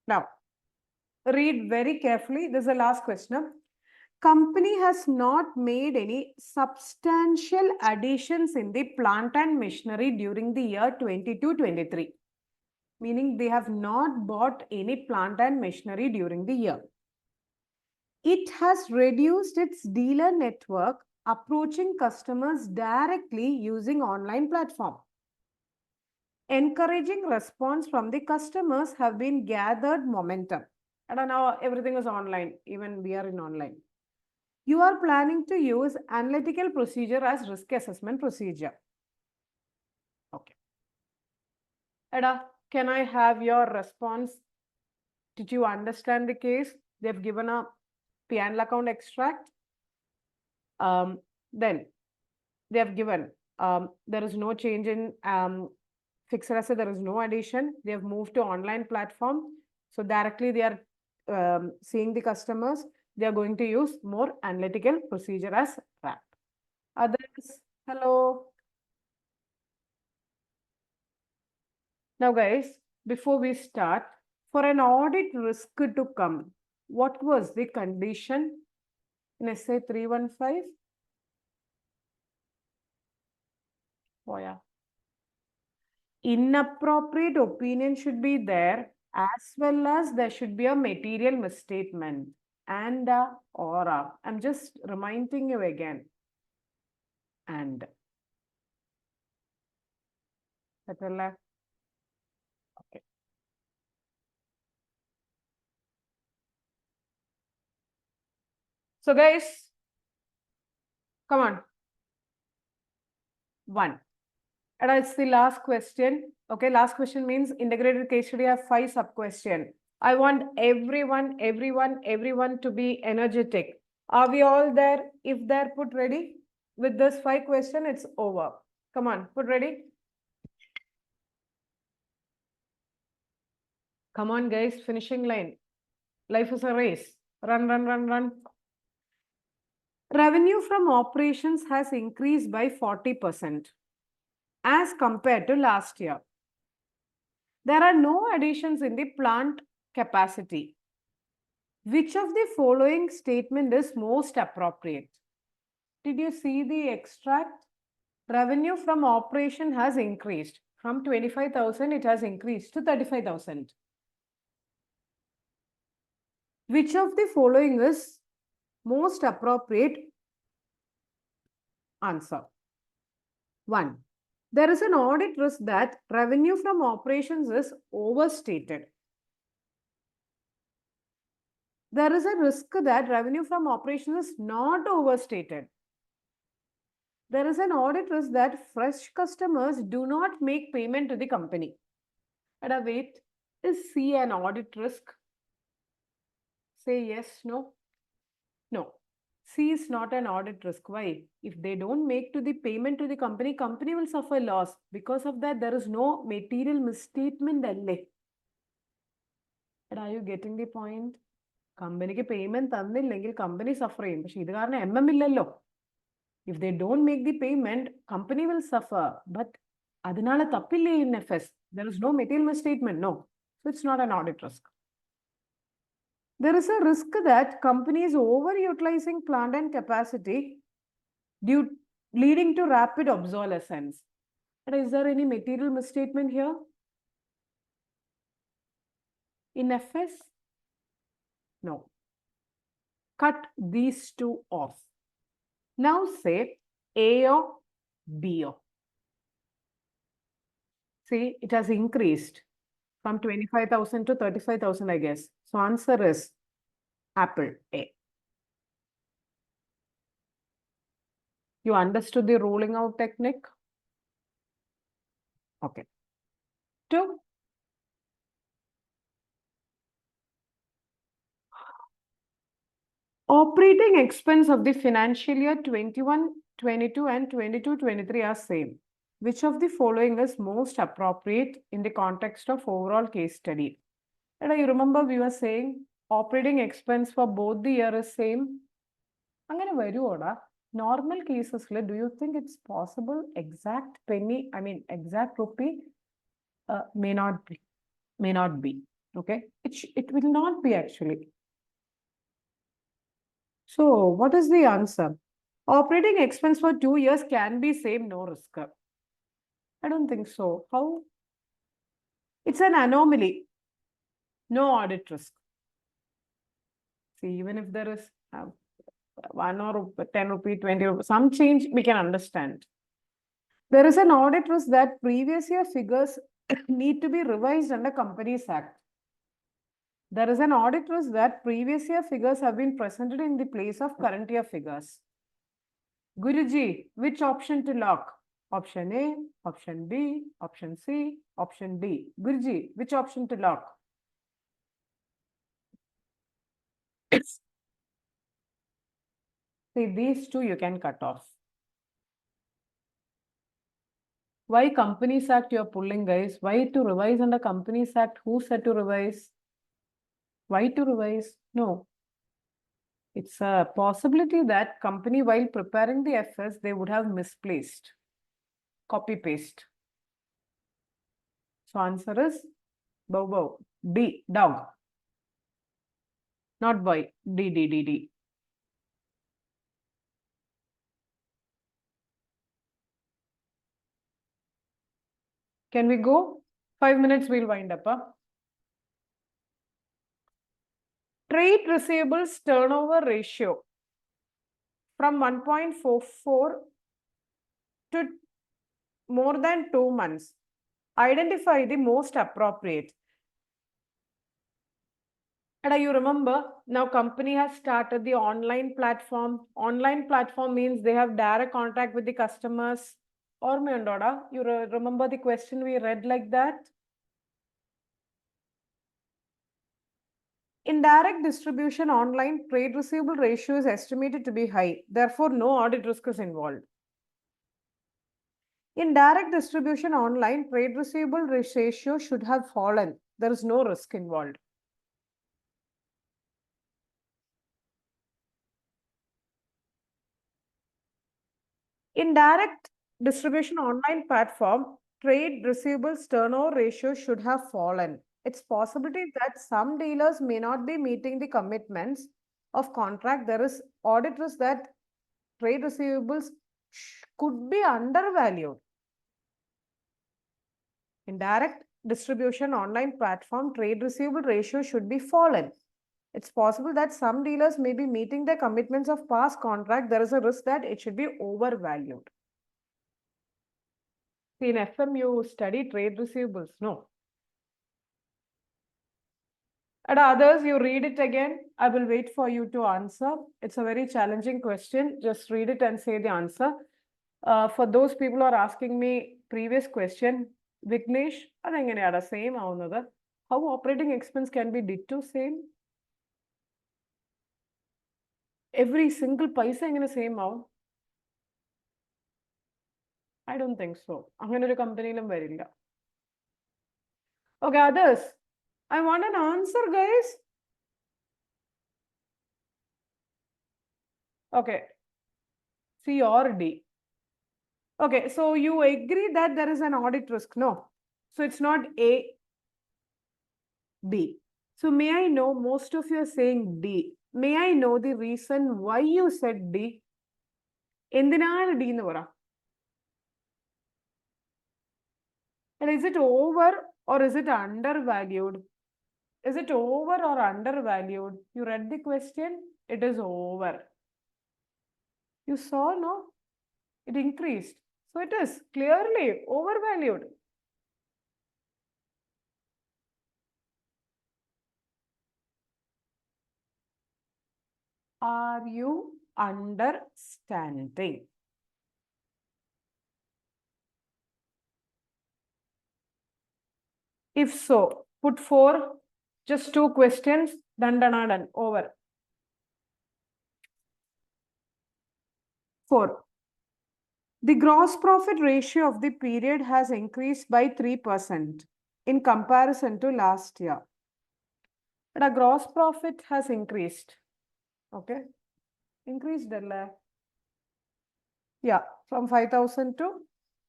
now read very carefully. This is the last question. Company has not made any substantial additions in the plant and machinery during the year 22-23. Meaning they have not bought any plant and machinery during the year. It has reduced its dealer network, approaching customers directly using online platform. Encouraging response from the customers have been gathered momentum. And now everything is online, even we are in online. You are planning to use analytical procedure as risk assessment procedure. Okay. Eda, can I have your response? Did you understand the case? They've given a P&L account extract. Then they have given there is no change in fixed asset, there is no addition. They have moved to online platform. So directly they are seeing the customers. They are going to use more analytical procedure as RAP. Others, hello. Now, guys, before we start, for an audit risk to come, what was the condition in SA 315? Oh, yeah. Inappropriate opinion should be there, as well as there should be a material misstatement and a aura. I'm just reminding you again. And okay. So, guys, come on. 1. And it's the last question. Okay, last question means integrated case study have 5 sub-question. I want everyone to be energetic. Are we all there? If they're put ready with this 5 question, it's over. Come on, put ready. Come on, guys, finishing line. Life is a race. Run, run, run, run. Revenue from operations has increased by 40% as compared to last year. There are no additions in the plant capacity. Which of the following statement is most appropriate? Did you see the extract? Revenue from operation has increased. From 25,000, it has increased to 35,000. Which of the following is most appropriate answer? 1. There is an audit risk that revenue from operations is overstated. There is a risk that revenue from operations is not overstated. There is an audit risk that fresh customers do not make payment to the company. And wait, is C an audit risk? Say yes, no? No. C is not an audit risk. Why? If they don't make to the payment to the company, company will suffer loss. Because of that, there is no material misstatement. But are you getting the point? Company payment company suffering. If they don't make the payment, company will suffer. But adinala tappille in FS. There is no material misstatement. No. So it's not an audit risk. There is a risk that companies overutilizing plant and capacity leading to rapid obsolescence. But is there any material misstatement here? In FS? No. Cut these two off. Now say A or B or. See, it has increased from 25,000 to 35,000, I guess. So answer is Apple A. You understood the ruling out technique? Okay. 2. Operating expense of the financial year 21, 22 and 22, 23 are same. Which of the following is most appropriate in the context of overall case study? And you remember we were saying operating expense for both the year is same. Normal cases, do you think it's possible exact penny, exact rupee may not be. Okay, it will not be actually. So what is the answer? Operating expense for 2 years can be same, no risk. I don't think so. How? It's an anomaly. No audit risk. See, even if there is 1 or 10 rupee, 20 rupee, some change we can understand. There is an audit risk that previous year figures need to be revised under Companies Act. There is an audit risk that previous year figures have been presented in the place of current year figures. Guruji, which option to lock? Option A, option B, option C, option D. Guruji, which option to lock? See, these two you can cut off. Why Companies Act you are pulling, guys? Why to revise under Companies Act? Who said to revise? Why to revise? No. It's a possibility that company, while preparing the FS, they would have misplaced. Copy paste. So answer is bow. D, dog. Not boy. D. Can we go? 5 minutes, we'll wind up. Trade receivables turnover ratio from 1.44 to more than 2 months. Identify the most appropriate. And you remember, now company has started the online platform. Online platform means they have direct contact with the customers. Or you remember the question we read like that? In direct distribution online, trade receivable ratio is estimated to be high. Therefore, no audit risk is involved. In direct distribution online, trade receivable ratio should have fallen. There is no risk involved. In direct distribution online platform, trade receivables turnover ratio should have fallen. It's possibility that some dealers may not be meeting the commitments of contract. There is audit risk that trade receivables could be undervalued. In direct distribution online platform, trade receivable ratio should be fallen. It's possible that some dealers may be meeting their commitments of past contract. There is a risk that it should be overvalued. See, in FM, you study trade receivables. No. At others, you read it again. I will wait for you to answer. It's a very challenging question. Just read it and say the answer. For those people who are asking me previous question, Vignesh, adenganeyada same avunathu. How operating expense can be ditto same? Every single paisa engane same avum? I don't think so. അങ്ങനെ ഒരു കമ്പനിയിലും വരില്ല. Okay, others. I want an answer, guys. Okay. C or D. Okay, so you agree that there is an audit risk? No. So it's not A, B. So may I know, most of you are saying D. May I know the reason why you said D? എന്തിനാണ് D എന്ന് പറ? And is it over or is it undervalued? Is it over or undervalued? You read the question? It is over. You saw, no? It increased. So it is clearly overvalued. Are you understanding? If so, put 4, just 2 questions, done, over. 4. The gross profit ratio of the period has increased by 3% in comparison to last year. But our gross profit has increased. Okay. Increased, yeah, from 5,000 to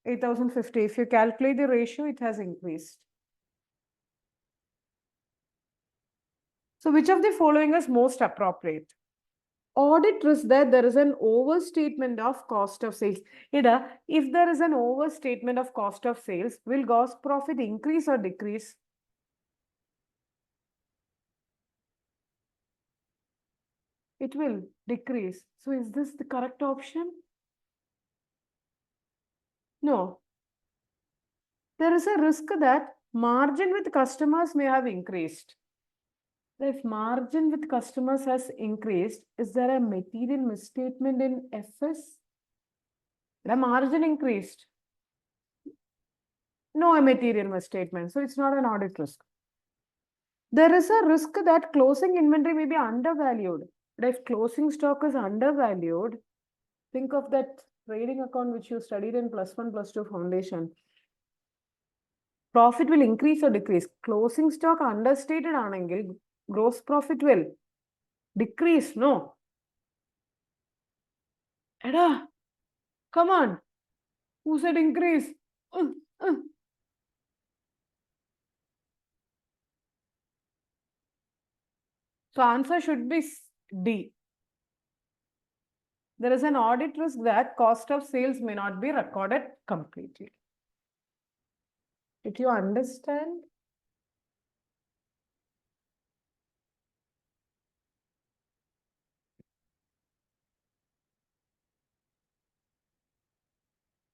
8,050. If you calculate the ratio, it has increased. So which of the following is most appropriate? Audit risk that there is an overstatement of cost of sales. If there is an overstatement of cost of sales, will gross profit increase or decrease? It will decrease. So is this the correct option? No. There is a risk that margin with customers may have increased. If margin with customers has increased, is there a material misstatement in FS? The margin increased. No material misstatement. So it's not an audit risk. There is a risk that closing inventory may be undervalued. But if closing stock is undervalued, think of that trading account which you studied in +1, +2 foundation. Profit will increase or decrease. Closing stock understated anengil, gross profit will decrease. No. Eda, come on. Who said increase? So answer should be D. There is an audit risk that cost of sales may not be recorded completely. Did you understand?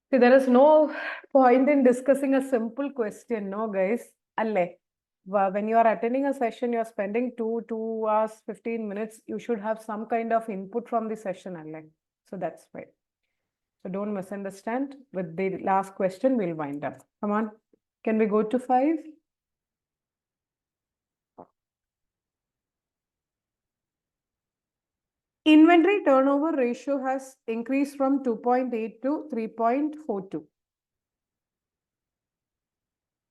See, there is no point in discussing a simple question, no, guys. Alle. When you are attending a session, you are spending 2 hours, 15 minutes. You should have some kind of input from the session, alle. So that's why. So don't misunderstand. With the last question, we'll wind up. Come on. Can we go to 5? Inventory turnover ratio has increased from 2.8 to 3.42,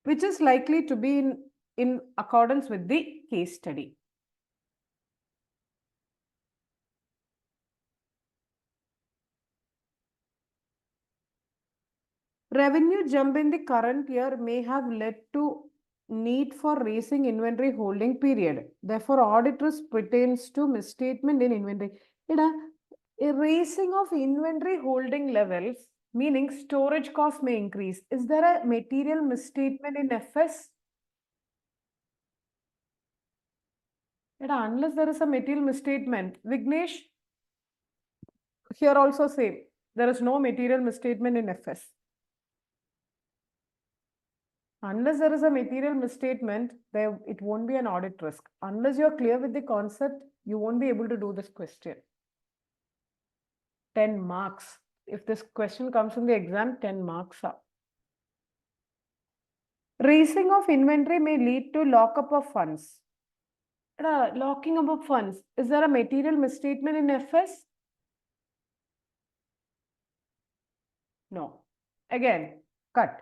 which is likely to be in accordance with the case study. Revenue jump in the current year may have led to need for raising inventory holding period. Therefore, audit risk pertains to misstatement in inventory. A raising of inventory holding levels, meaning storage cost may increase. Is there a material misstatement in FS? Unless there is a material misstatement. Vignesh, here also same. There is no material misstatement in FS. Unless there is a material misstatement, it won't be an audit risk. Unless you're clear with the concept, you won't be able to do this question. 10 marks. If this question comes in the exam, 10 marks are. Raising of inventory may lead to lockup of funds. Locking up of funds. Is there a material misstatement in FS? No. Again, cut.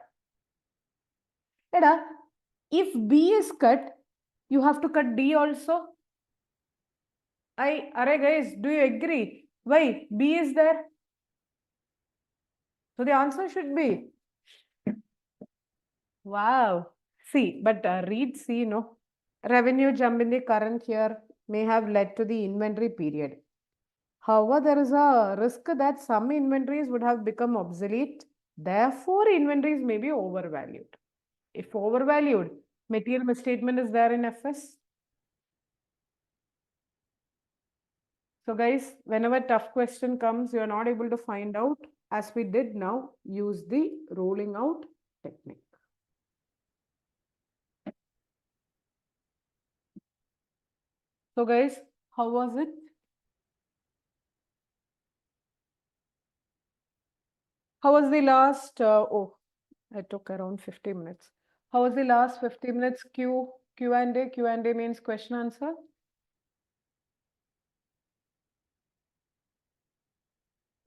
If B is cut, you have to cut D also. Array guys, do you agree? Why? B is there. So the answer should be. Wow. C, but read C, no. Revenue jump in the current year may have led to the inventory period. However, there is a risk that some inventories would have become obsolete. Therefore, inventories may be overvalued. If overvalued, material misstatement is there in FS. So guys, whenever tough question comes, you are not able to find out, as we did now, use the rolling out technique. So guys, how was it? How was the last, I took around 50 minutes. How was the last 50 minutes Q&A? Q&A means question answer.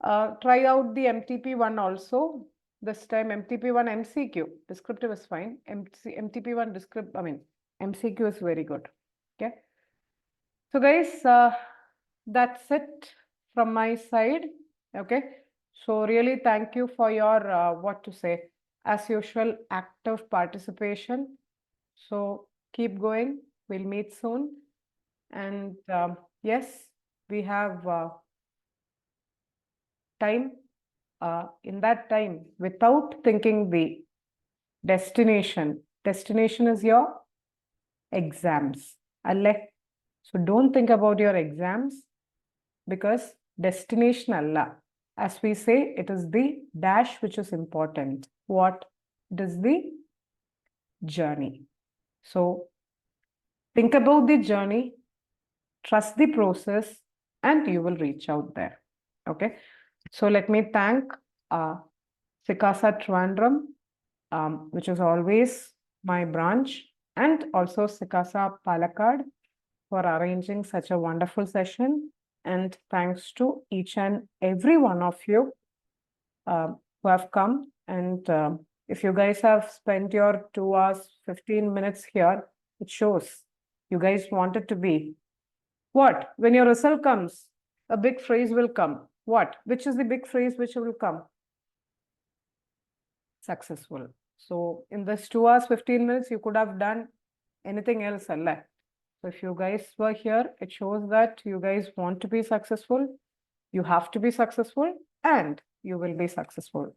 Try out the MTP one also. This time MTP one MCQ. Descriptive is fine. MTP one MCQ is very good. Okay. So guys, that's it from my side. Okay. So really thank you for your, as usual, active participation. So keep going. We'll meet soon. And yes, we have time. In that time, without thinking the destination is your exams. So don't think about your exams, because destination Allah. As we say, it is the dash which is important. What? It is the journey. So think about the journey, trust the process, and you will reach out there. Okay. So let me thank Sikasa Trivandrum, which is always my branch, and also Sikasa Palakkad for arranging such a wonderful session. And thanks to each and every one of you who have come. And if you guys have spent your 2 hours, 15 minutes here, it shows you guys wanted to be. What? When your result comes, a big phrase will come. What? Which is the big phrase which will come? Successful. So in this 2 hours, 15 minutes, you could have done anything else. So if you guys were here, it shows that you guys want to be successful. You have to be successful, and you will be successful.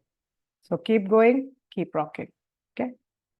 So keep going, keep rocking. Okay.